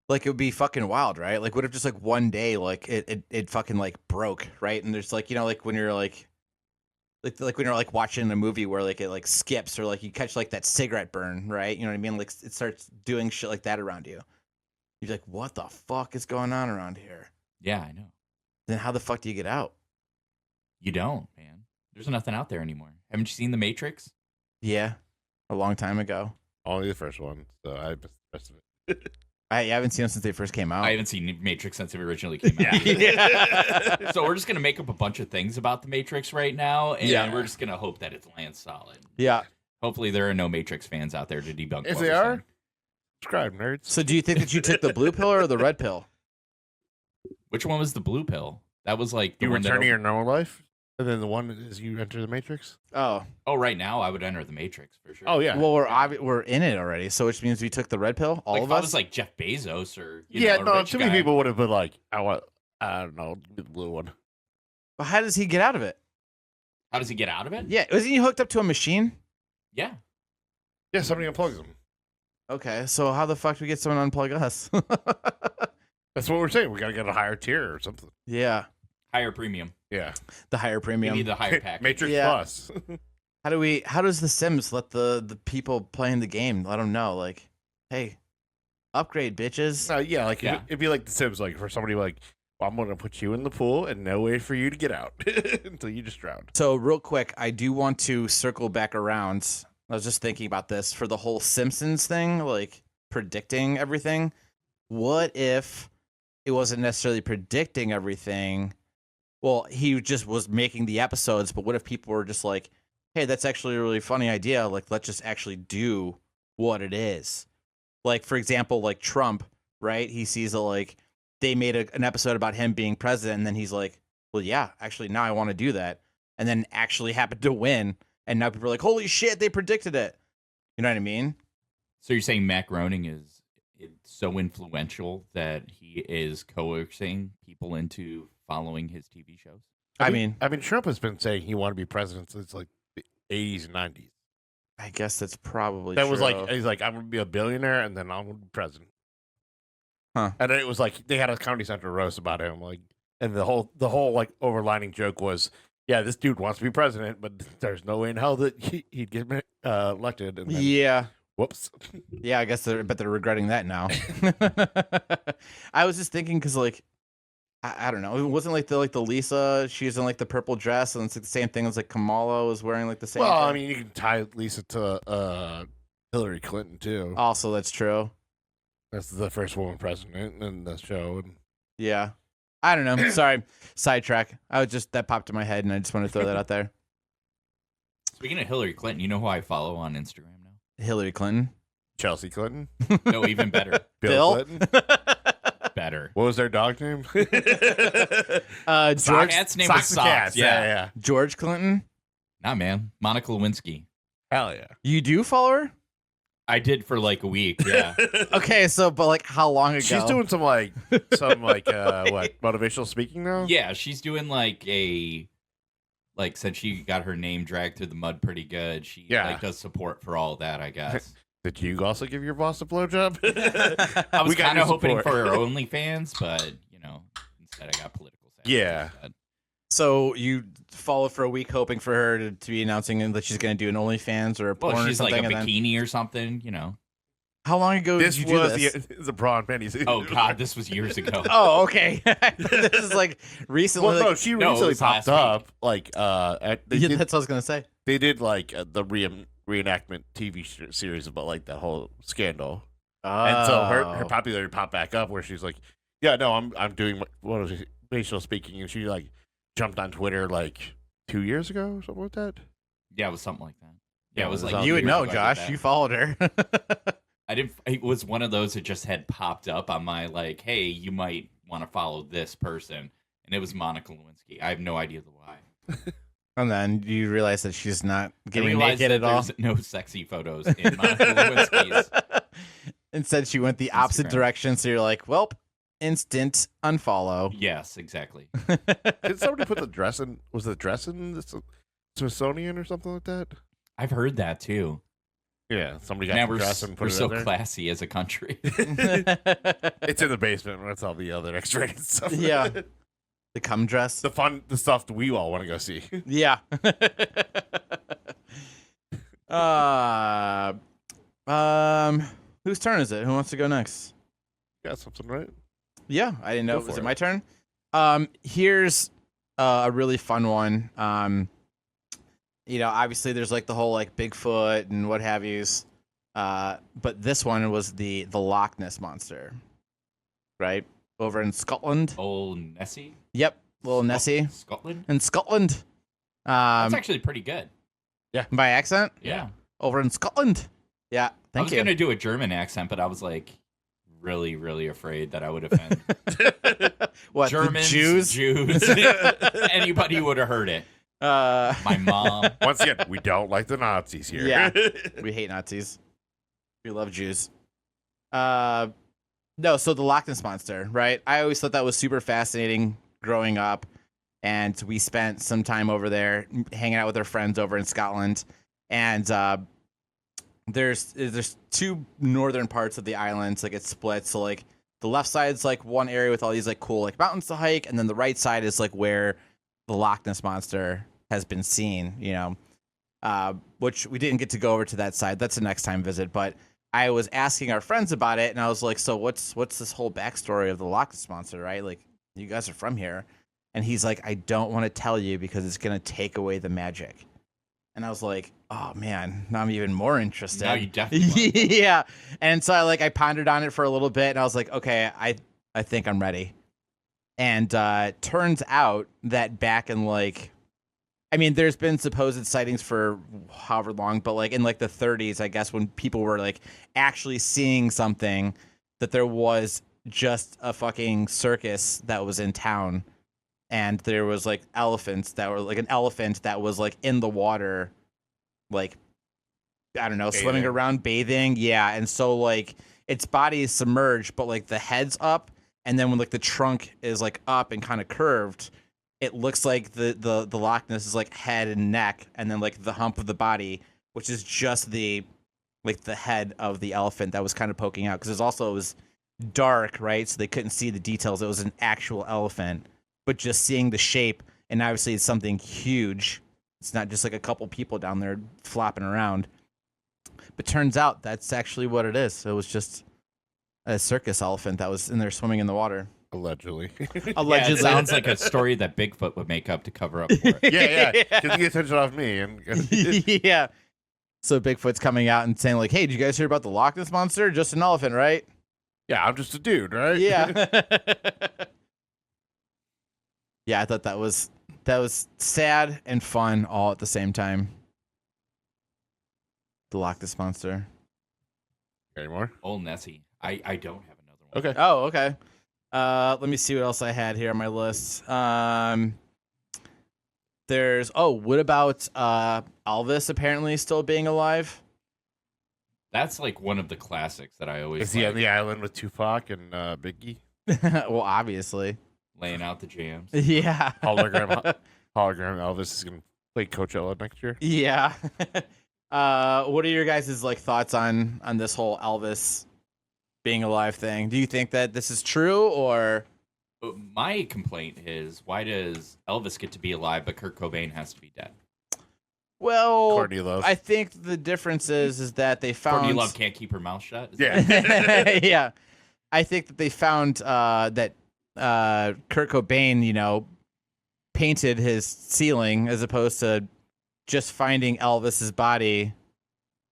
Like it would be fucking wild, right? Like what if just like one day like it fucking like broke, right? And there's like like when you're like like when you're like watching a movie where like it like skips or like you catch like that cigarette burn, right? You know what I mean? Like it starts doing shit like that around you. You're like, what the fuck is going on around here? Yeah, I know. Then how the fuck do you get out? You don't, man. There's nothing out there anymore. Haven't you seen The Matrix? Yeah, a long time ago. Only the first one, so I missed the rest of it. I haven't seen them since they first came out. I haven't seen Matrix since it originally came out. Yeah. So we're just gonna make up a bunch of things about the Matrix right now, and we're just gonna hope that it lands solid. Yeah. Hopefully, there are no Matrix fans out there to debunk. If what they we're are, saying. subscribe, nerds. So do you think that you took the blue pill or the red pill? Which one was the blue pill? That was like the You one return to that. your normal life, and then the one is you enter the Matrix. Oh. Oh, right now I would enter the Matrix for sure. Oh yeah. Well, we're in it already, so which means we took the red pill. All like of if I us. was like Jeff Bezos or yeah. a No, rich too many guy. people would have been like, I don't know, the blue one. But how does he get out of it? How does he get out of it? Yeah, wasn't he hooked up to a machine? Yeah. Yeah, somebody unplugs them. Okay, so how the fuck do we get someone to unplug us? That's what we're saying. We gotta get a higher tier or something. Yeah, Higher premium. Yeah. the higher You premium. need the higher package. Matrix Yeah. Plus. How does the Sims let the people playing the game let them know, like, hey, upgrade, bitches? Yeah, like Yeah. it'd be like The Sims, like for somebody like, well, I'm gonna put you in the pool and no way for you to get out until you just drown. So real quick, I do want to circle back around. I was just thinking about this for the whole Simpsons thing, like predicting everything. What if it wasn't necessarily predicting everything? Well, he just was making the episodes, but what if people were just like, hey, that's actually a really funny idea. Like, let's just actually do what it is. Like, for example, like Trump, right? He sees that, like, they made an episode about him being president, and then he's like, well, yeah, actually, now I want to do that. And then actually happened to win. And now people are like, holy shit, they predicted it. You know what I mean? So you're saying Matt Groening is so influential that he is coercing people into following his TV shows? I mean, Trump has been saying he wanted to be president since like the 80s and 90s. I guess that's probably That true. was like, he's like, I'm gonna be a billionaire and then I'm gonna be president. Huh. And then it was like they had a Comedy Central roast about him, like, and the whole like overlining joke was, yeah, this dude wants to be president, but there's no way in hell that he'd get elected. And then, Yeah. whoops. Yeah, I guess they're regretting that now. I was just thinking because, like, I don't know. It wasn't like the Lisa. She was in like the purple dress, and it's like the same thing as like Kamala was wearing like the same. Well, thing. I mean, you can tie Lisa to Hillary Clinton too. Also, that's true. That's the first woman president in the show. And Yeah. I don't know. Sorry, sidetrack. That popped in my head, and I just want to throw that out there. Speaking of Hillary Clinton, you know who I follow on Instagram now? Hillary Clinton. Chelsea Clinton, No, even better. Bill? Clinton. Better. What was their dog name? George Cat's name was Socks and Cats. Yeah. George Clinton. Nah, man. Monica Lewinsky. Hell yeah. You do follow her? I did for like a week. Yeah. Okay, so but like how long ago? She's doing some what motivational speaking now. Yeah, she's doing like since she got her name dragged through the mud pretty good, she like does support for all that, I guess. Did you also give your boss a blowjob? I was We got kind of your hoping support. for her OnlyFans, but instead I got political sass Yeah. instead. So you follow for a week, hoping for her to be announcing that she's going to do an OnlyFans or a porn Well, or she's like something. a and then- bikini or something, How long ago This did you do was this? the brawn pennies. Oh God, this was years ago. Oh, okay. This is like recently. Well, no, like- she No, it recently was popped last up. Like, they yeah, did, that's what I was going to say. they did like the reenactment TV series about like that whole scandal, and so her popularity popped back up where she's like, "Yeah, no, I'm doing motivational speaking," and she like jumped on Twitter like 2 years ago or something like that. Yeah, it was something like that. Yeah, it was it was like on- You would years know, ago I did Josh. that. You followed her. I didn't. It was one of those that just had popped up on my like, hey, you might want to follow this person, and it was Monica Lewinsky. I have no idea why. And then you realize that she's not I getting realized naked that at all. there's no sexy photos in Monica Lewinsky's. Instead, she went the opposite Instagram. direction. So you're like, well, instant unfollow. Yes, exactly. Did somebody put the dress in? Was the dress in the Smithsonian or something like that? I've heard that too. Yeah, somebody got Now the we're dress and put we're it so in there. classy as a country. It's in the basement. That's all the other X-rated stuff. Yeah. The cum dress. the stuff that we all want to go see. Yeah. Whose turn is it? Who wants to go next? Got something right? Yeah, I didn't know. Go Was for it it. my turn? Here's a really fun one. Obviously there's like the whole like Bigfoot and what have yous. But this one was the Loch Ness monster, right? Over in Scotland. Old Nessie. Yep, little Nessie Scotland. in Scotland. That's actually pretty good. My accent Yeah. over in Scotland. Yeah, I thank was you. gonna do a German accent, but I was like really, really afraid that I would offend What, Germans, the Jews? Anybody would have heard it. Uh, My mom. Once again, we don't like the Nazis here. Yeah. We hate Nazis. We love Jews. No, so the Loch Ness monster, right? I always thought that was super fascinating growing up, and we spent some time over there hanging out with our friends over in Scotland. And there's two northern parts of the island, like it's split. So like the left side's like one area with all these like cool like mountains to hike, and then the right side is like where the Loch Ness monster has been seen, which we didn't get to go over to that side. That's a next time visit. But I was asking our friends about it, and I was like, so what's this whole backstory of the Loch Ness monster, right? Like, you guys are from here. And he's like, I don't want to tell you because it's going to take away the magic. And I was like, oh man, now I'm even more interested. Now you definitely want Yeah. And so I pondered on it for a little bit, and I was like, okay, I think I'm ready. And turns out that back in there's been supposed sightings for however long, but like in like the 30s, I guess, when people were like actually seeing something, that there was just a fucking circus that was in town, and there was like elephants that were like an elephant that was like in the water, like, I don't know, swimming Bathing. around, bathing. Yeah. And so like its body is submerged, but like the head's up. And then when like the trunk is like up and kind of curved, it looks like the Loch Ness is like head and neck, and then like the hump of the body, which is just the head of the elephant that was kind of poking out, because it was dark, right? So they couldn't see the details. It was an actual elephant, but just seeing the shape, and obviously it's something huge. It's not just like a couple people down there flopping around. But turns out that's actually what it is. So it was just a circus elephant that was in there swimming in the water. Allegedly. Allegedly. Yeah, it sounds like a story that Bigfoot would make up to cover up for it. yeah. Get the attention off me. And Yeah. So Bigfoot's coming out and saying like, "Hey, did you guys hear about the Loch Ness monster? Just an elephant, right?" yeah, I'm just a dude, right? Yeah. Yeah, I thought that was sad and fun all at the same time. The Loch Ness monster. Any more? Old Nessie. I don't have another one. Okay. Oh, okay. Let me see what else I had here on my list. What about Elvis apparently still being alive? That's like one of the classics that I always Is he on like, the island with Tupac and Biggie? Well, obviously. laying out the jams. Yeah. Hologram Elvis is going to play Coachella next year. Yeah. What are your guys' like thoughts on this whole Elvis being alive thing? Do you think that this is true, or? My complaint is, why does Elvis get to be alive but Kurt Cobain has to be dead? Well, Courtney Love. I think the difference is that they found Courtney Love can't keep her mouth shut. Is Yeah. that- yeah. I think that they found that Kurt Cobain, painted his ceiling as opposed to just finding Elvis's body.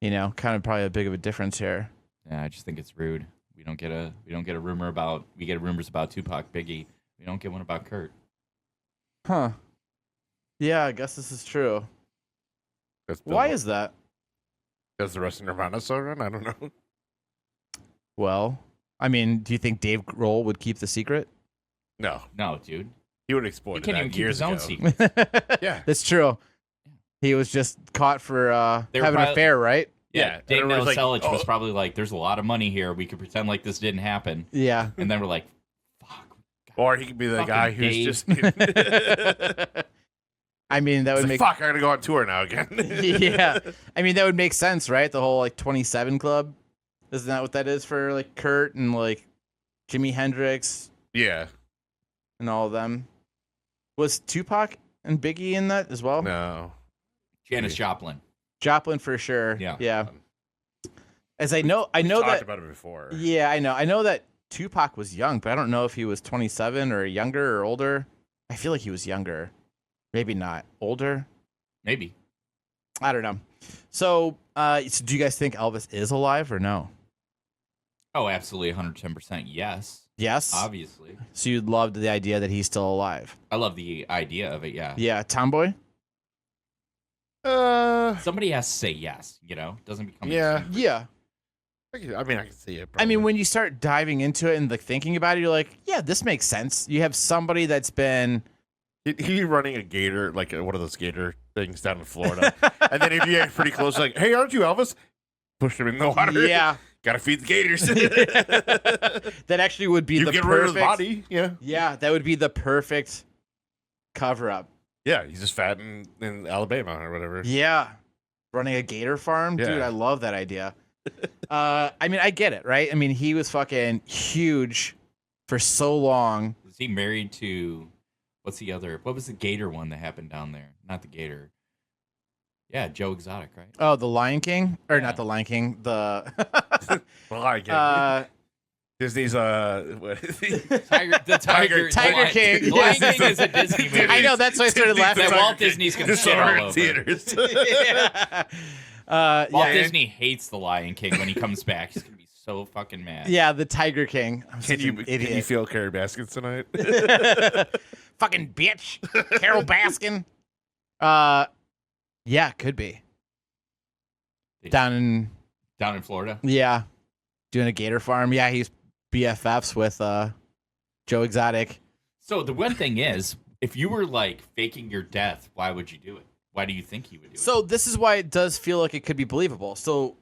Kind of probably a big of a difference here. Yeah, I just think it's rude. We don't get a rumor about. We get rumors about Tupac, Biggie. We don't get one about Kurt. Huh. Yeah, I guess this is true. Why is that? Does the rest of Nirvana so run? I don't know. Well, I mean, do you think Dave Grohl would keep the secret? No, No, dude. he would He exploit can't that even keep years his own ago. secret. Yeah. That's true. He was just caught for They were having an probably- affair, right? Yeah, Dave and everyone's like, Novoselic was "Oh." probably like, "There's a lot of money here. We could pretend like this didn't happen." Yeah. And then we're like, "Fuck." Or he could be the Fucking guy who's Dave. just. I mean, that would It's make like, fuck, I gotta go on tour now again. yeah. I mean, that would make sense, right? The whole 27 Club. Isn't that what that is for like Kurt and like Jimi Hendrix Yeah. and all of them? Was Tupac and Biggie in that as well? No. Janis Joplin. Joplin for sure. Yeah. Yeah. As I know We talked that. about it before. Yeah, I know. I know that Tupac was young, but I don't know if he was 27 or younger or older. I feel like he was younger. Maybe not. Older? Maybe. I don't know. So do you guys think Elvis is alive or no? Oh, absolutely, 110%. Yes. Yes. Obviously. So you loved the idea that he's still alive. I love the idea of it. Yeah. Yeah, Tomboy? Somebody has to say yes. Doesn't become. Yeah. Yeah. I can see it. I mean, probably. when you start diving into it and like thinking about it, you're like, yeah, this makes sense. You have somebody that's been He running a gator, like one of those gator things down in Florida. And then if you get pretty close, like, hey, aren't you Elvis? Push him in the water. Yeah. Gotta feed the gators. That actually would be You the get perfect rid of his body. Yeah. Yeah, that would be the perfect cover up. Yeah, he's just fat in Alabama or whatever. Yeah. Running a gator farm? Yeah. Dude, I love that idea. I mean, I get it, right? I mean, he was fucking huge for so long. Was he married to? What was the gator one that happened down there? Not the gator. Yeah, Joe Exotic, right? Oh, the Lion King? Or Yeah. not the Lion King, the Well, I get it. Disney's what is he? Tiger King. The Lion King is a Disney movie. I know, that's why I started Disney's laughing. the That Walt Tiger King. Disney's gonna It's shit all over in over. theaters. Yeah. Walt Disney hates the Lion King when he comes back. He's gonna be so fucking mad. Yeah, the Tiger King. I'm such Can an you idiot. feel Carrie Baskins tonight? Fucking bitch. Carol Baskin. Yeah, could be. Down in Florida. yeah. Doing a gator farm. Yeah, he's BFFs with Joe Exotic. So the one thing is, if you were like faking your death, why would you do it? Why do you think he would do it? So this is why it does feel like it could be believable. So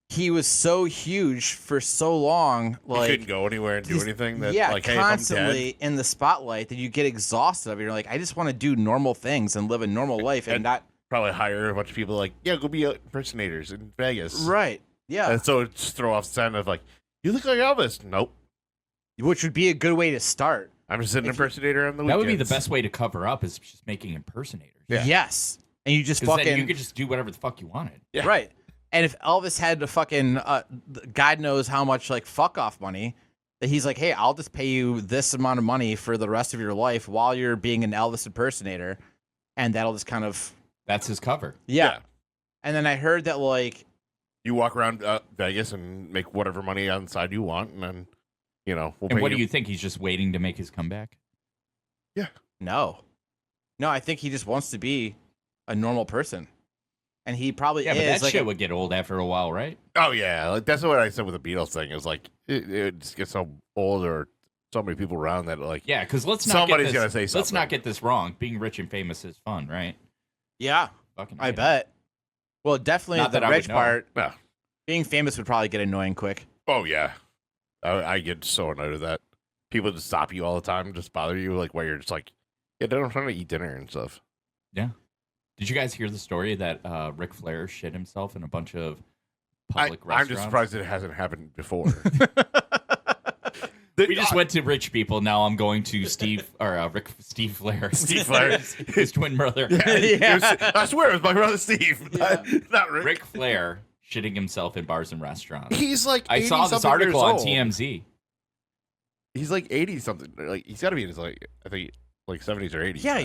he was so huge for so long, He like couldn't go anywhere and do anything. That, yeah, like, hey, if I'm dead, constantly in the spotlight that you get exhausted of it. You're like, I just want to do normal things and live a normal life and not probably hire a bunch of people like, yeah, go be impersonators in Vegas. right. Yeah, And so it's just throw off the scent of like, you look like Elvis. Nope. which would be a good way to start. I'm just an If you- impersonator on the that weekends. would be the best way to cover up is just making impersonators. Yeah. Yes, and you just 'Cause then fucking you could just do whatever the fuck you wanted. Yeah. right. And if Elvis had to fucking God knows how much like fuck off money, that he's like, hey, I'll just pay you this amount of money for the rest of your life while you're being an Elvis impersonator, and that'll just kind of That's his cover. yeah. And then I heard that like You walk around Vegas and make whatever money on the side you want, and then, we'll And pay what do you think? He's just waiting to make his comeback? no, I think he just wants to be a normal person, and he probably Yeah, but is that like shit would get old after a while, right? Oh, yeah. Like, that's what I said with the Beatles thing. Is like, it just gets so old or so many people around that, like, Yeah, because let's not Somebody's get this, gonna say Let's something. not get this wrong. Being rich and famous is fun, right? yeah, Fucking I hate it. bet. Well, definitely Not the that I would rich know. part. no. Being famous would probably get annoying quick. Oh, yeah. I get so annoyed with that. People just stop you all the time, just bother you, like, where you're just like, yeah, I'm trying to eat dinner and stuff. Did you guys hear the story that Ric Flair shit himself in a bunch of I'm public restaurants? just surprised it hasn't happened before. We just went to rich people. Now I'm going to Steve Steve Flair. Steve Flair. his twin brother. Yeah. I swear it was my brother Steve, not Rick. Ric Flair shitting himself in bars and restaurants. He's like I saw this 80-something article years on old. TMZ. He's like 80 something. Like he's got to be in his like I think like 70s or 80s. Yeah,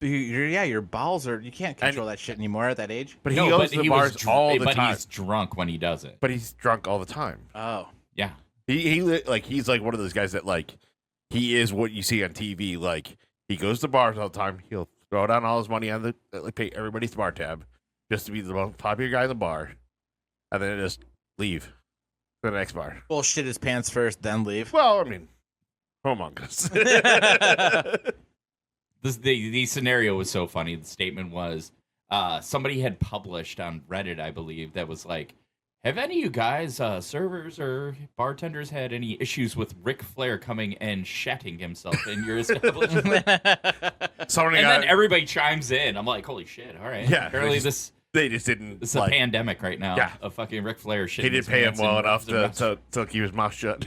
now. your balls are you can't control that shit anymore at that age. But he No, goes to the bars all the but time. he's drunk when he does it. But he's drunk all the time. Oh, Yeah. He's like one of those guys that like he is what you see on TV. Like he goes to bars all the time. He'll throw down all his money on the like pay everybody's bar tab just to be the most popular guy in the bar, and then just leave to the next bar. well, shit his pants first, then leave. Well, I mean, Among Us. The scenario was so funny. The statement was somebody had published on Reddit, I believe, that was like, have any of you guys, servers or bartenders, had any issues with Ric Flair coming and shatting himself in your establishment? Somebody And got then everybody chimes in. I'm like, holy shit, all right. Yeah, Apparently they just- They just didn't. It's a pandemic right now. Yeah. A fucking Ric Flair shit. He didn't pay him well enough to keep his mouth shut.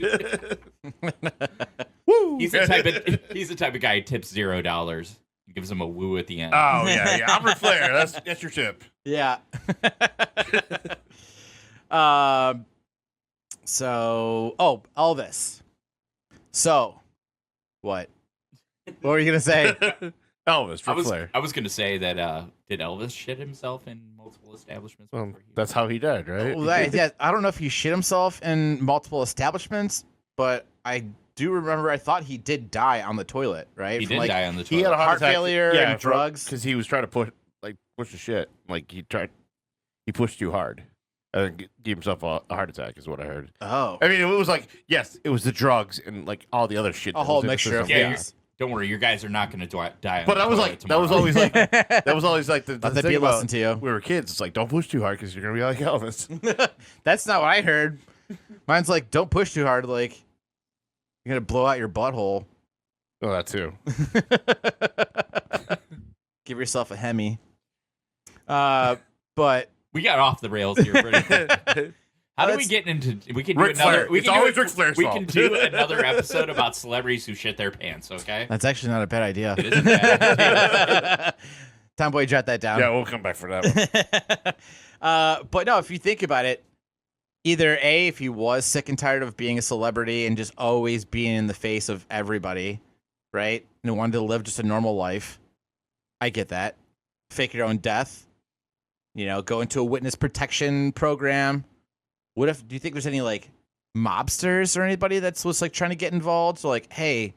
Woo! He's the type of guy who tips $0. Gives him a woo at the end. Oh yeah. I'm Ric Flair. That's your tip. Yeah. Elvis. So, what? What were you gonna say? Elvis, Ric Flair. I was going to say that did Elvis shit himself in multiple establishments? Well, that's how he died, right? Well, I don't know if he shit himself in multiple establishments, but I do remember I thought he did die on the toilet, right? He did die on the toilet. He had a heart failure and drugs because he was trying to push the shit. Like he pushed too hard, and gave himself a heart attack. Is what I heard. Oh, I mean, it was like yes, it was the drugs and like all the other shit. a whole mixture of things. Don't worry, your guys are not going to die. But I was like, that was always like the Let that be thing a about lesson to you. we were kids. It's like don't push too hard because you're gonna be like Elvis. That's not what I heard. Mine's like, don't push too hard. Like, you're gonna blow out your butthole. Oh, that too. Give yourself a Hemi. But we got off the rails here. Pretty How do we get into? We can do Ric Flair. another. It's always Ric Flair's We fault. can do another episode about celebrities who shit their pants. Okay. that's actually not a bad idea. It isn't bad. Tomboy, jot that down. Yeah, we'll come back for that one. But no, if you think about it, either A, if he was sick and tired of being a celebrity and just always being in the face of everybody, right? And wanted to live just a normal life. I get that. Fake your own death. Go into a witness protection program. Do you think there's any like mobsters or anybody was like trying to get involved? So like, hey,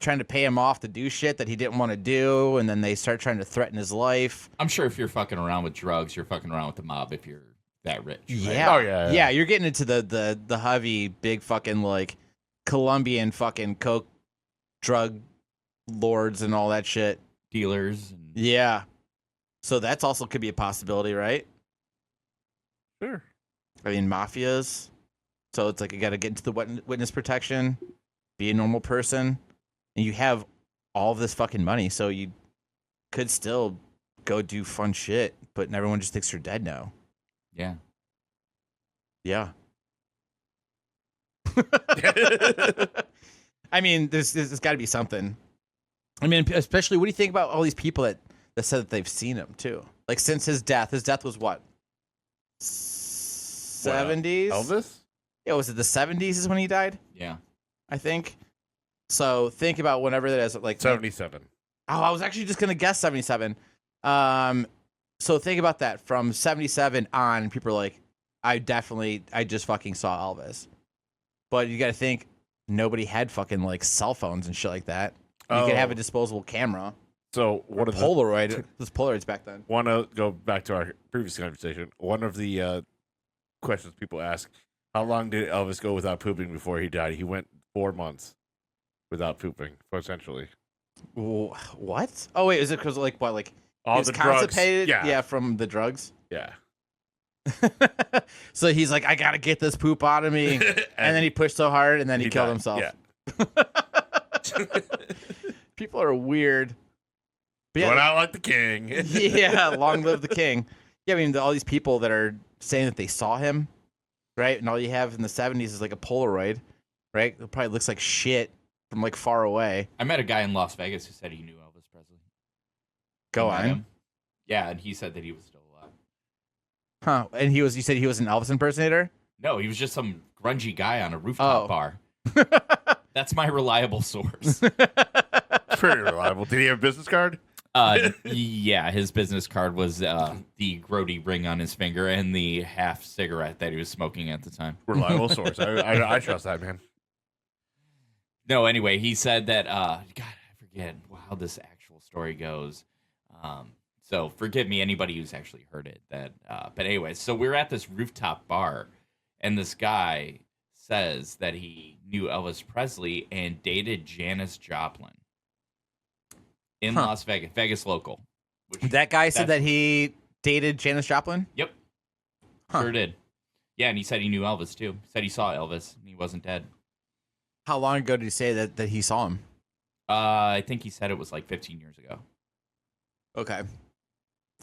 trying to pay him off to do shit that he didn't want to do, and then they start trying to threaten his life. I'm sure if you're fucking around with drugs, you're fucking around with the mob if you're that rich. Right? Yeah. Oh, yeah. Yeah, you're getting into the heavy, big fucking like Colombian fucking coke drug lords and all that shit. Dealers. And... Yeah. So that's also could be a possibility, right? Sure. I mean, mafias. So it's like you got to get into the witness protection, be a normal person, and you have all of this fucking money, so you could still go do fun shit, but everyone just thinks you're dead now. Yeah. Yeah. I mean, there's got to be something. I mean, especially, what do you think about all these people that said that they've seen him too? Like since his death was what? 70s? Elvis? Yeah, was it the 70s is when he died? Yeah. I think. So think about whenever that is, like 77. Oh, I was actually just gonna guess 77. So think about that from 77 on. People are like, I just fucking saw Elvis. But you got to think nobody had fucking like cell phones and shit like that. You could have a disposable camera. So what of Polaroid? There's Polaroids back then. Want to go back to our previous conversation? One of the questions people ask: how long did Elvis go without pooping before he died? He went 4 months without pooping, essentially. What? Oh wait, is it because like what? Like All he was the drugs. constipated? Yeah. From the drugs. Yeah. So he's like, I gotta get this poop out of me, and then he pushed so hard, and then he killed died. himself. Yeah. People are weird. But Going out like the king. yeah, long live the king. Yeah, I mean, all these people that are saying that they saw him, right? And all you have in the 70s is like a Polaroid, right? It probably looks like shit from like far away. I met a guy in Las Vegas who said he knew Elvis Presley. Go I met on. him. Yeah, and he said that he was still alive. Huh. And you said he was an Elvis impersonator? No, he was just some grungy guy on a rooftop bar. That's my reliable source. Pretty reliable. Did he have a business card? Yeah, his business card was the grody ring on his finger and the half cigarette that he was smoking at the time. Reliable source. I trust that, man. No, anyway, he said that, God, I forget how this actual story goes. So forgive me, anybody who's actually heard it. But anyway, so we're at this rooftop bar, and this guy says that he knew Elvis Presley and dated Janis Joplin in Las Vegas, Vegas local. That guy said that he dated Janis Joplin? Yep. Huh. Sure did. Yeah, and he said he knew Elvis, too. He said he saw Elvis, and he wasn't dead. How long ago did he say that he saw him? I think he said it was like 15 years ago. Okay.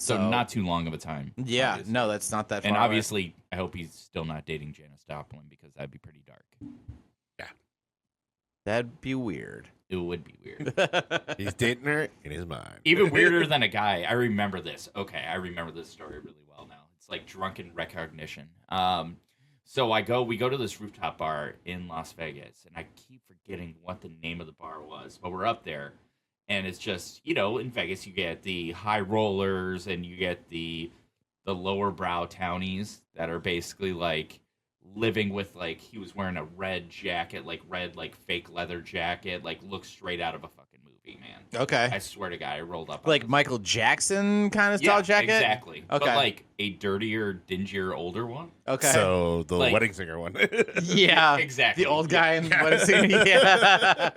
So not too long of a time. Yeah, obviously. no, that's not that far. And away. obviously, I hope he's still not dating Janis Joplin because that'd be pretty dark. That'd be weird. It would be weird. He's dating her in his mind. Even weirder than a guy. I remember this. Okay, I remember this story really well now. It's like drunken recognition. So we go to this rooftop bar in Las Vegas, and I keep forgetting what the name of the bar was, but we're up there, and it's just, in Vegas you get the high rollers and you get the lower brow townies that are basically like living with, like, he was wearing a red jacket, like red, like fake leather jacket, like looks straight out of a fucking movie, man. Okay. I swear to God, I rolled up. Like Michael Jackson kind of style jacket? Exactly. Okay. But like a dirtier, dingier, older one. Okay. So the Like- wedding singer one. yeah. Exactly. The old guy in what is he? Yeah.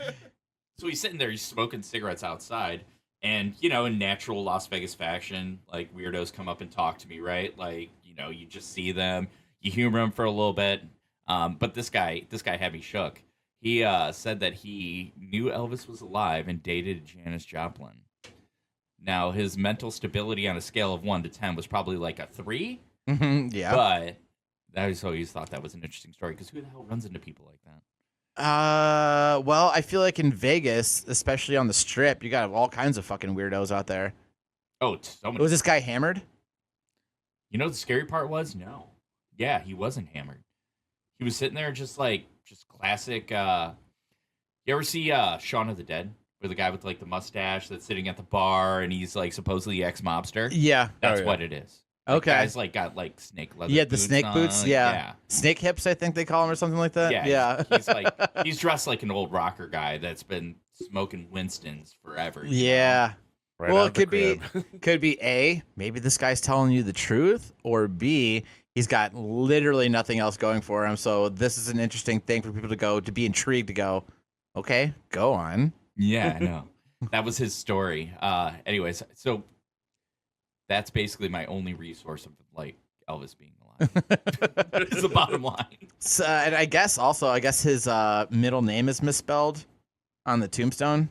So he's sitting there, he's smoking cigarettes outside. And, in natural Las Vegas fashion, like weirdos come up and talk to me, right? Like, you just see them, you humor them for a little bit. But this guy had me shook. He said that he knew Elvis was alive and dated Janis Joplin. Now, his mental stability on a scale of 1 to 10 was probably like a 3. Yeah. But I just always thought that was an interesting story because who the hell runs into people like that? Well, I feel like in Vegas, especially on the Strip, you got all kinds of fucking weirdos out there. Oh, so many. Was this guy hammered? The scary part was no. Yeah, he wasn't hammered. He was sitting there just classic. You ever see Shaun of the Dead? Where the guy with like the mustache that's sitting at the bar and he's like supposedly ex-mobster? Yeah. That's yeah. what it is. Okay. Guy's like got like snake leather Yeah, the boots snake on. boots. Yeah. Snake hips, I think they call him, or something like that. Yeah. Yeah. He's dressed like an old rocker guy that's been smoking Winston's forever. Yeah. Right Well, out it the could be crib. could be A, maybe this guy's telling you the truth, or B, he's got literally nothing else going for him. So this is an interesting thing for people to be intrigued, to go, okay, go on. Yeah, I know. That was his story. Anyways, so that's basically my only resource of like Elvis being alive. It's the bottom line. So, and I guess his middle name is misspelled on the tombstone.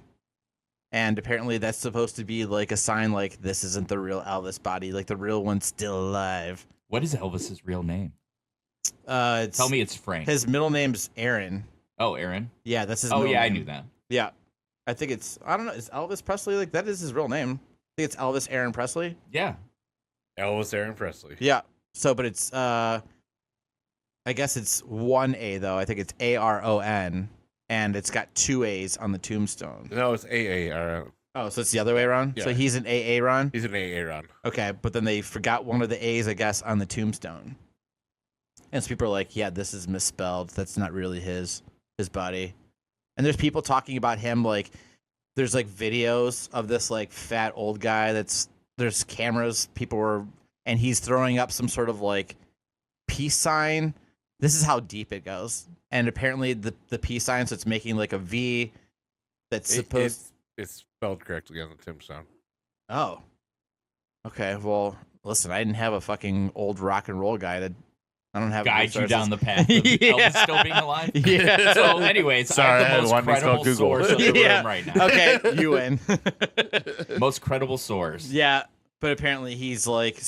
And apparently that's supposed to be like a sign like this isn't the real Elvis body, like the real one's still alive. What is Elvis's real name? It's, Tell me it's Frank. his middle name's Aaron. Oh, Aaron. Yeah, that's his Oh, middle yeah, I name. knew that. Yeah. I think I don't know, is Elvis Presley, like, that is his real name. I think it's Elvis Aaron Presley. Yeah. Elvis Aaron Presley. Yeah. So, but it's, I guess it's one A, though. I think it's Aron, and it's got 2 A's on the tombstone. No, it's AARN. Oh, so it's the other way around? Yeah. So he's an Aaron? He's an Aaron. Okay, but then they forgot one of the A's, I guess, on the tombstone. And so people are like, yeah, this is misspelled. That's not really his body. And there's people talking about him, like, there's like videos of this like fat old guy there's cameras, and he's throwing up some sort of like peace sign. This is how deep it goes. And apparently the peace sign, so it's making like a V that's supposed... It's spelled correctly on the tombstone. Oh. Okay, well, listen, I didn't have a fucking old rock and roll guy I don't have Guide you resources. down the path of Yeah. Elvis still being alive? Yeah. So, anyways, Sorry, I have the one most needs to go credible Google. source of the Yeah. room right now. Okay, you win. Most credible source. Yeah, but apparently he's like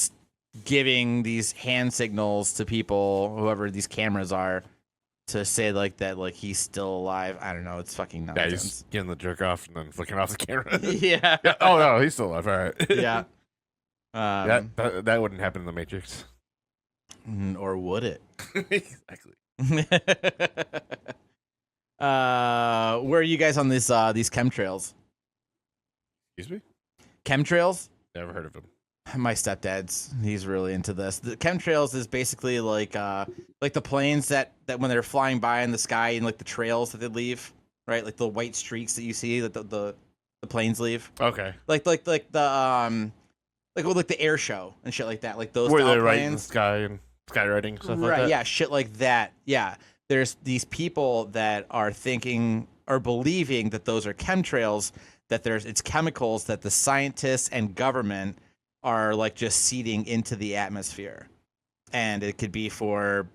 giving these hand signals to people, whoever these cameras are, to say like that, like he's still alive. I don't know. It's fucking Yeah, nonsense. he's getting the jerk off and then flicking off the camera. Yeah. Yeah, oh no, he's still alive. All right. Yeah. That wouldn't happen in the Matrix. Or would it? Exactly. Where are you guys on this these chemtrails? Excuse me? Chemtrails? Never heard of him. My he's really into this. The chemtrails is basically like the planes that when they're flying by in the sky and like the trails that they leave, right? Like the white streaks that you see that the planes leave. Okay. Like the air show and shit like that. Like those Where style they're right in the planes. sky and skywriting stuff like Right, that. yeah, shit like that. Yeah. There's these people that are thinking or believing that those are chemtrails, that it's chemicals that the scientists and government are like just seeding into the atmosphere. And it could be for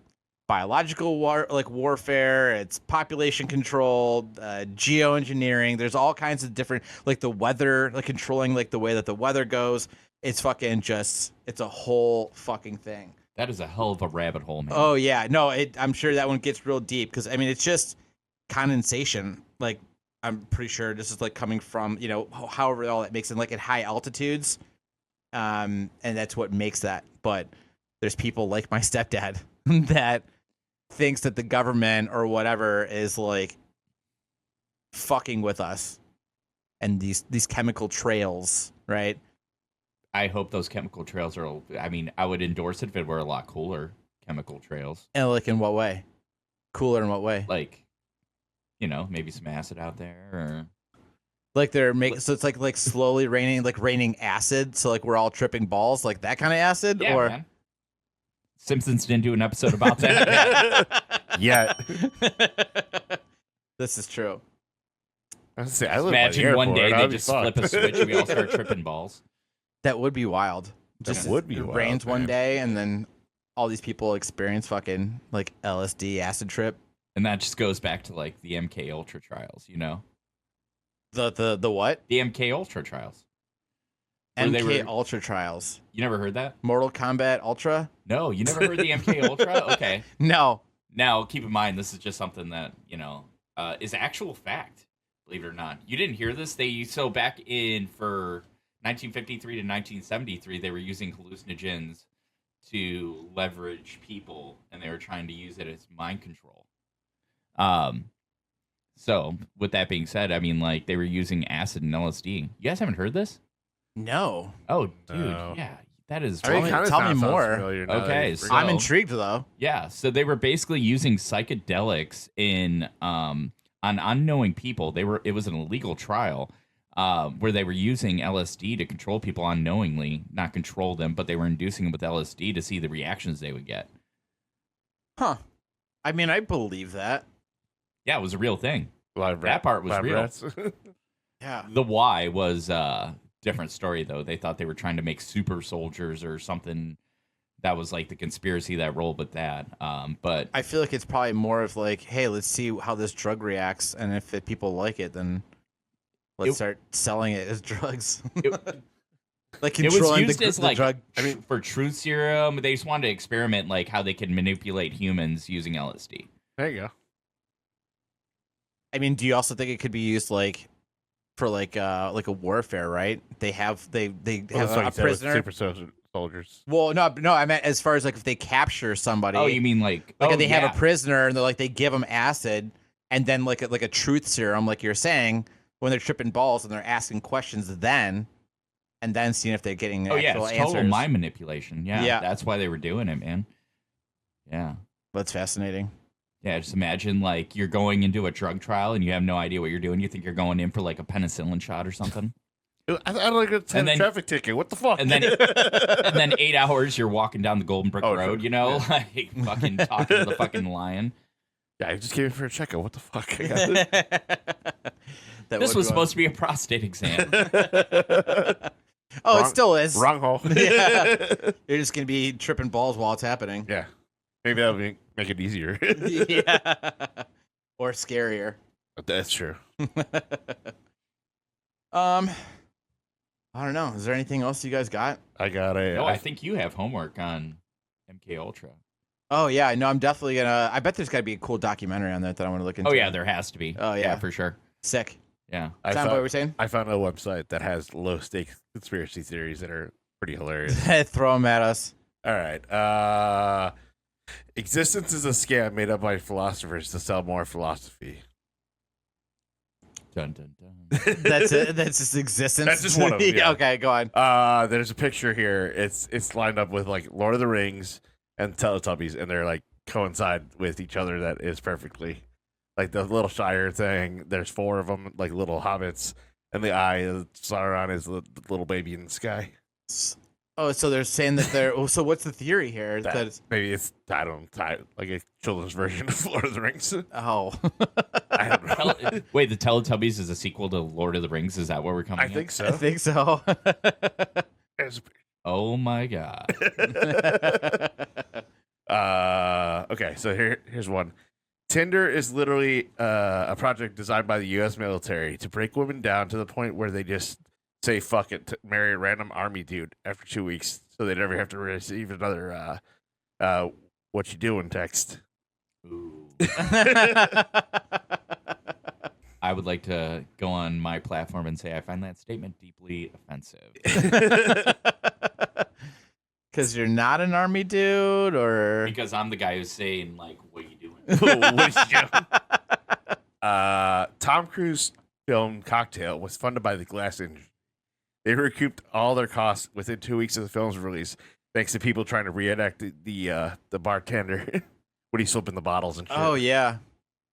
biological warfare, it's population control, geoengineering. There's all kinds of different, like the weather, like controlling like the way that the weather goes. it's fucking just, it's a whole fucking thing. That is a hell of a rabbit hole, man. Oh yeah, no, I'm sure that one gets real deep because I mean it's just condensation. Like I'm pretty sure this is like coming from however all that makes it like at high altitudes, and that's what makes that. But there's people like my stepdad that thinks that the government or whatever is like fucking with us, and these chemical trails, right? I hope those chemical trails are. I mean, I would endorse it if it were a lot cooler chemical trails. And like in what way? Cooler in what way? Like, maybe some acid out there, or Like they're making, so it's like slowly raining acid. So like we're all tripping balls, like that kind of acid, yeah, or man. Simpsons didn't do an episode about that. Yeah. This is true. I was gonna say, I live Imagine by the one airport. day they I'd be just flip a fucked. switch and we all start tripping balls. That would be wild. Just would be it wild, rains one man. day, and then all these people experience fucking like LSD acid trip. And that just goes back to like the MK Ultra trials, The what? The MK Ultra trials. Where they MK were- Ultra trials. You never heard that? Mortal Kombat Ultra? No, you never heard the MK Ultra? Okay. No. Now, keep in mind, this is just something that, is actual fact, believe it or not. You didn't hear this? So back for 1953 to 1973, they were using hallucinogens to leverage people, and they were trying to use it as mind control. So, with that being said, I mean, like, they were using acid and LSD. You guys haven't heard this? No. Oh, dude, No. yeah. That is... I mean, me- kinda tell me sounds more. familiar now that Okay, you so- bring it I'm up. intrigued though. Yeah, so they were basically using psychedelics on unknowing people. It was an illegal trial where they were using LSD to control people unknowingly, not control them, but they were inducing them with LSD to see the reactions they would get. Huh. I mean, I believe that. Yeah, it was a real thing. Live That part was live real. rats. Yeah. The why was different story though. They thought they were trying to make super soldiers or something. That was like the conspiracy that rolled with that. But I feel like it's probably more of like, hey, let's see how this drug reacts, and if people like it, then let's start selling it as drugs. Like it was controlling used as the like drug. for truth serum. They just wanted to experiment like how they could manipulate humans using LSD. There you go. I mean, do you also think it could be used like for like a warfare? Right? They have Well, a that's what you said with prisoner. super soldiers. Well, no, I meant as far as like if they capture somebody. Oh, you mean like Like oh, if they have yeah. a prisoner and they give them acid, and then like a truth serum, like you're saying, when they're tripping balls and they're asking questions, and then seeing if they're getting Oh yeah, actual it's total answers. mind manipulation. Yeah, Yeah. that's why they were doing it, man. Yeah. That's fascinating. Yeah, just imagine like you're going into a drug trial and you have no idea what you're doing. You think you're going in for like a penicillin shot or something. I like a And then- traffic ticket. What the fuck? And then and then 8 hours you're walking down the Golden Brick Oh, Road, sure. like fucking talking to the fucking lion. yeah, I just came in for a checkup. What the fuck? This was supposed to be a prostate exam. Oh, it Wrong- still is. Wrong hole. Yeah. You're just gonna be tripping balls while it's happening. Yeah. Maybe that'll make it easier. Yeah. Or scarier. That's true. I don't know. Is there anything else you guys got? I got a. No, I think you have homework on MK Ultra. Oh yeah, no, I'm definitely gonna. I bet there's got to be a cool documentary on that I want to look into. Oh yeah, there has to be. Oh, yeah. for sure. Sick. Yeah. I Sound what found, we're saying? I found a website that has low stakes conspiracy theories that are pretty hilarious. Throw them at us. All right. Existence is a scam made up by philosophers to sell more philosophy. Dun dun dun. That's it. That's just existence. That's just one of them, yeah. Okay, go on. There's a picture here. It's lined up with like Lord of the Rings and Teletubbies, and they're like coincide with each other. That is perfectly like the little Shire thing. There's 4 of them, like little hobbits, and the eye of Sauron is the little baby in the sky. Oh, so they're saying that they're. Oh, so what's the theory here? That- That it's, maybe it's I don't like a children's version of Lord of the Rings. oh. I don't know. Wait, the Teletubbies is a sequel to Lord of the Rings? Is that what we're coming I think I so. think so. It's- Oh my god. Okay, so here's one. Tinder is literally a project designed by the U.S. military to break women down to the point where they just say fuck it to marry a random army dude after 2 weeks, so they never have to receive another "what you doing" text. Ooh. I would like to go on my platform and say I find that statement deeply offensive. Because you're not an army dude, or Because I'm the guy who's saying, like, what are you doing? What you doing? Tom Cruise film Cocktail was funded by the glass industry. They recouped all their costs within 2 weeks of the film's release, thanks to people trying to reenact the bartender when he's flipping the bottles and shit. oh yeah,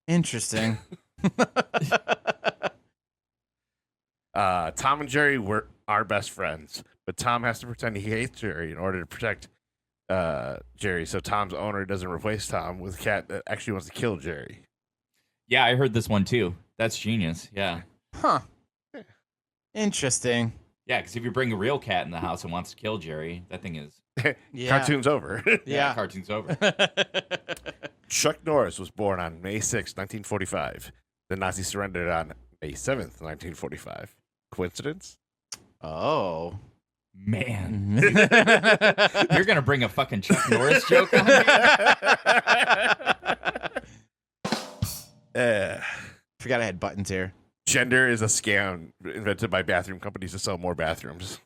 interesting. Tom and Jerry are best friends, but Tom has to pretend he hates Jerry in order to protect Jerry. So Tom's owner doesn't replace Tom with a cat that actually wants to kill Jerry. Yeah, I heard this one too. That's genius. Yeah. Huh. Interesting. Yeah, because if you bring a real cat in the house and wants to kill Jerry, that thing is Yeah. Cartoon's over. Yeah. cartoon's over. Chuck Norris was born on May 6, 1945. The Nazis surrendered on May 7th, 1945. Coincidence? Oh. Man, you're gonna bring a fucking Chuck Norris joke on me? Forgot I had buttons here. Gender is a scam invented by bathroom companies to sell more bathrooms.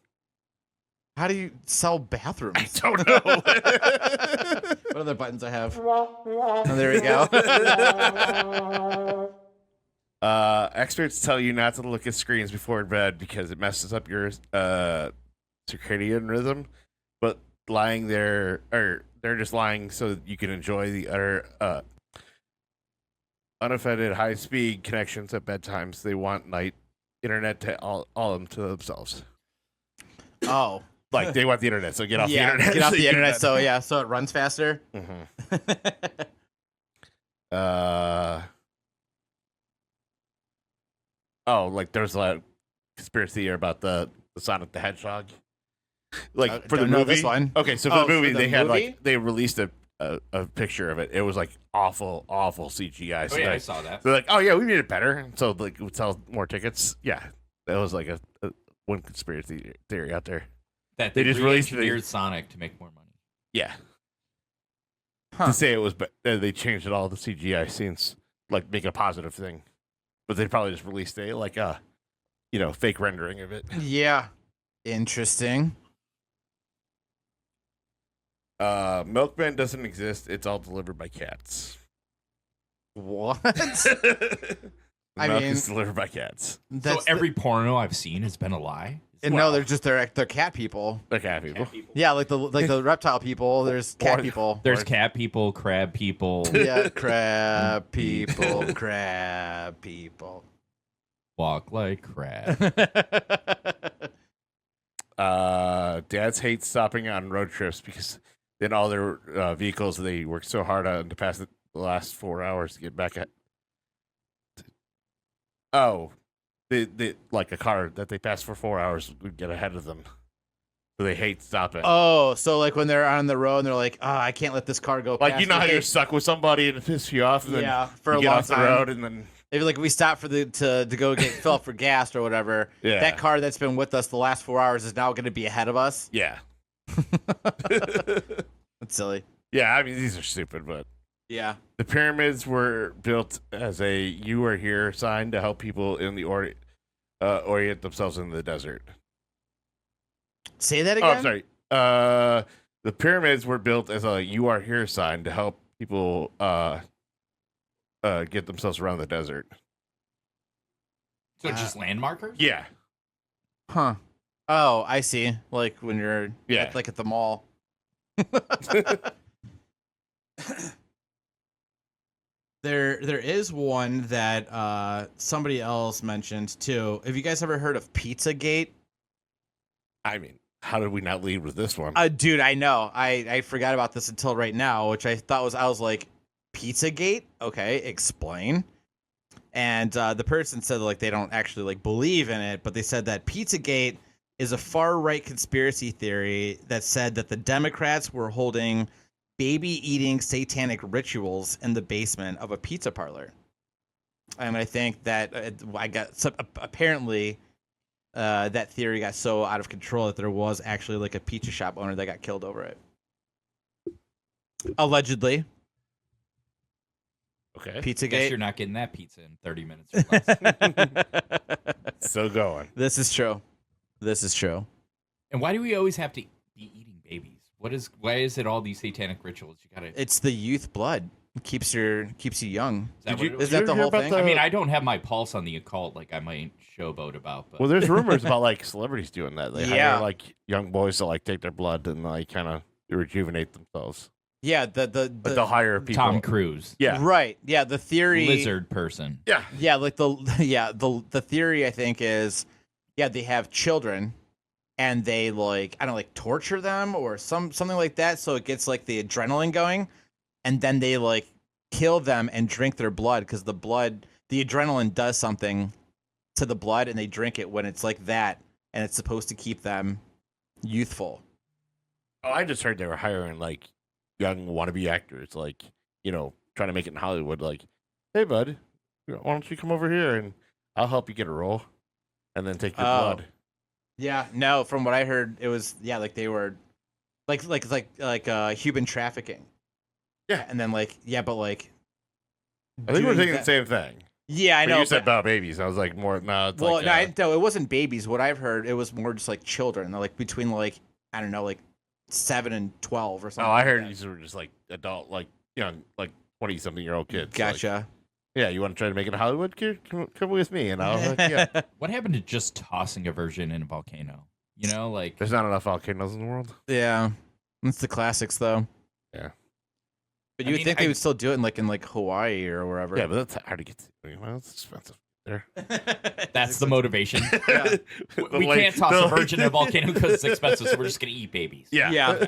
How do you sell bathrooms? I don't know. What other buttons I have? Oh, there we go. Experts tell you not to look at screens before bed because it messes up your circadian rhythm. But lying there, or they're just lying so you can enjoy the utter unoffended high-speed connections at bedtimes. They want night internet to all them to themselves. Oh. Like they want the internet, so get off the Yeah, internet. get off so the you can internet bed. so yeah, so it runs faster. Oh, like there's a conspiracy theory about the Sonic the Hedgehog. Like for the don't know movie. this one. Okay, so for Oh, the movie, for the they had movie? like they released a picture of it. It was like awful CGI. So Oh yeah, I they- saw that. they're like, oh yeah, we made it better, and so like it would sell more tickets. Yeah, that was like a one conspiracy theory out there. That they just released the- re-engineered Sonic to make more money. Yeah, Huh. to say it was, but they changed it all the CGI scenes, like make it a positive thing. But they probably just released a like a, fake rendering of it. Yeah. Interesting. Milkman doesn't exist. It's all delivered by cats. What? I I Milk mean, is delivered by cats. So every porno I've seen has been a lie. and no, they're just they're cat people. They're cat people. Yeah, like the reptile people. There's cat Or- people. There's cat people, crab people, Yeah, crab people, crab people. walk like crab. Dads hate stopping on road trips because then all their vehicles they work so hard on to pass the last 4 hours to get back at. Oh, they like a car that they pass for 4 hours would get ahead of them, so they hate stopping. Oh, so like when they're on the road and they're like, oh, I can't let this car go. Like past how me." you're stuck with somebody and it pisses you off, and then Yeah, for you a get long off the time. road and then Maybe like we stop for to go get fill up for gas or whatever. Yeah. That car that's been with us the last 4 hours is now going to be ahead of us. yeah. That's silly. Yeah, I mean these are stupid, but Yeah. the pyramids were built as a "You are here" sign to help people in the orient themselves in the desert. Say that Oh, again. I'm sorry. The pyramids were built as a "You are here" sign to help people get themselves around the desert. So just land markers? Yeah. Huh. Oh, I see. Like when you're Yeah. at the mall. There is one that somebody else mentioned too. Have you guys ever heard of Pizzagate? I mean, how did we not lead with this one? Dude, I know. I forgot about this until right now, which I thought I was like, Pizzagate? Okay, explain. And the person said like they don't actually like believe in it, but they said that Pizzagate is a far right conspiracy theory that said that the Democrats were holding baby eating satanic rituals in the basement of a pizza parlor. And I think that apparently that theory got so out of control that there was actually like a pizza shop owner that got killed over it. Allegedly. Okay. Guess Pizzagate. you're not getting that pizza in 30 minutes or less. Still going. This is true. This is true. And why do we always have to be eating babies? Why is it all these satanic rituals? You gotta. It's the youth blood. It keeps you young. Is that, Did you- what it Is that you the hear whole about thing? the- I mean, I don't have my pulse on the occult like I might showboat about, but Well, there's rumors about like celebrities doing that. They Yeah. hire like young boys to like take their blood and like kind of rejuvenate themselves. Yeah, Like they'll hire people. Tom Cruise, Yeah. right. Yeah, the theory. lizard person. Yeah. Yeah, like the theory I think is, yeah, they have children, and they like I don't know, like torture them or something like that, so it gets like the adrenaline going, and then they like kill them and drink their blood because the adrenaline does something to the blood, and they drink it when it's like that, and it's supposed to keep them youthful. Oh, I just heard they were hiring like young wannabe actors, like trying to make it in Hollywood. Like, hey, bud, why don't you come over here and I'll help you get a role, and then take your Oh. blood. Yeah, no, from what I heard, it was like they were like human trafficking. Yeah. And then but like I think we're doing thinking that- the same thing. Yeah, I But know. you said but- about babies. I was like, more. No, it's well, like, no, it wasn't babies. What I've heard, it was more just like children. They're like between like I don't know, like 7 and 12 or something. oh, I like heard that. these were just like adult, like like 20-something-year-old kids. Like, Gotcha. yeah, you want to try to make it in Hollywood? Here, come with me, and I'll. Yeah. What happened to just tossing a virgin in a volcano? Like There's not enough volcanoes in the world. Yeah, it's the classics though. Yeah. But I you would mean, think they would still do it in like Hawaii or wherever. Yeah, but that's hard to get to. Well, it's expensive there. that's the motivation. Yeah. We can't toss a virgin in a volcano because it's expensive, so we're just gonna eat babies. Yeah. Yeah.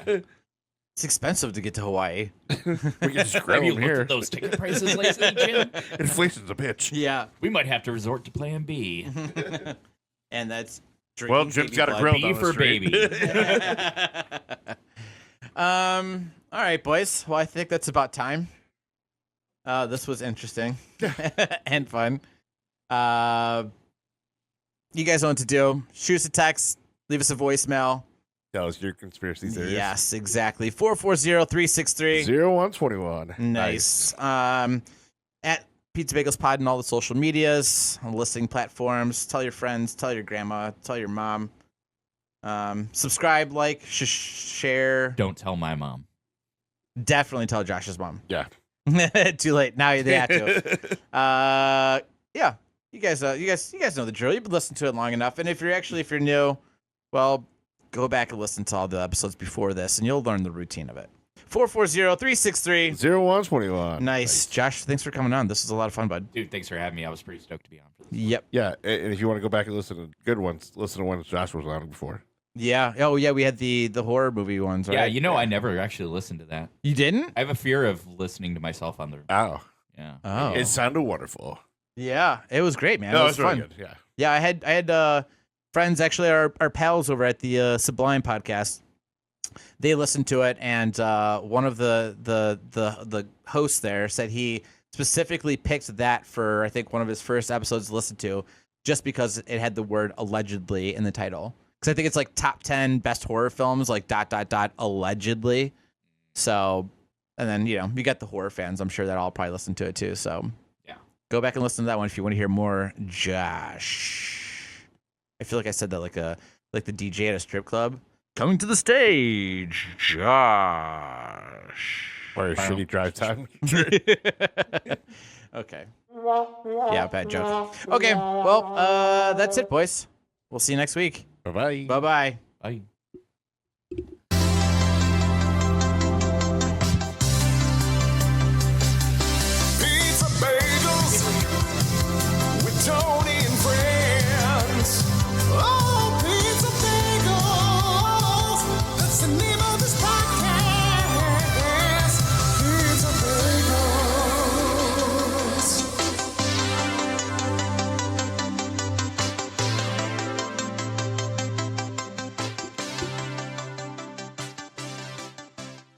It's expensive to get to Hawaii. We can just grow Have you them looked here. at those ticket prices lately, Jim? Inflation's a bitch. Yeah. We might have to resort to Plan B. And that's Well, drinking Jim's baby got a blood. grill B down the for street. baby. All right, boys. Well, I think that's about time. This was interesting and fun. You guys know what to do. Shoot us a text. Leave us a voicemail. That was your conspiracy theory. Yes, exactly. 440-363. 0121. Nice. At Pizza Bagels Pod and all the social medias, on listening platforms. Tell your friends, tell your grandma, tell your mom. Subscribe, like, share. Don't tell my mom. Definitely tell Josh's mom. Yeah. Too late. Now they have to. Yeah. You guys know the drill. You've been listening to it long enough. And if you're new, well, go back and listen to all the episodes before this, and you'll learn the routine of it. 440-363. 0121. Nice. Josh, thanks for coming on. This was a lot of fun, bud. Dude, thanks for having me. I was pretty stoked to be on for this. Yep. Yeah, and if you want to go back and listen to good ones, listen to ones Josh was on before. Yeah. Oh, yeah. We had the horror movie ones, right? Yeah, I never actually listened to that. You didn't? I have a fear of listening to myself on the. Oh. Yeah. Oh. It sounded wonderful. Yeah. It was great, man. No, it it was was really fun. good. Yeah. Yeah, I had friends, actually, our pals over at the Sublime podcast. They listened to it, and one of the hosts there said he specifically picked that for, I think, one of his first episodes to listen to, just because it had the word allegedly in the title. Because I think it's like top 10 best horror films, like ... allegedly. So, and then, you got the horror fans. I'm sure that all probably listen to it too. So, Yeah. Go back and listen to that one if you want to hear more Josh. I feel like I said that like the DJ at a strip club. Coming to the stage, Josh. Or a shitty drive time. Okay. Yeah, bad joke. Okay, well, that's it, boys. We'll see you next week. Bye-bye. Bye-bye. Bye.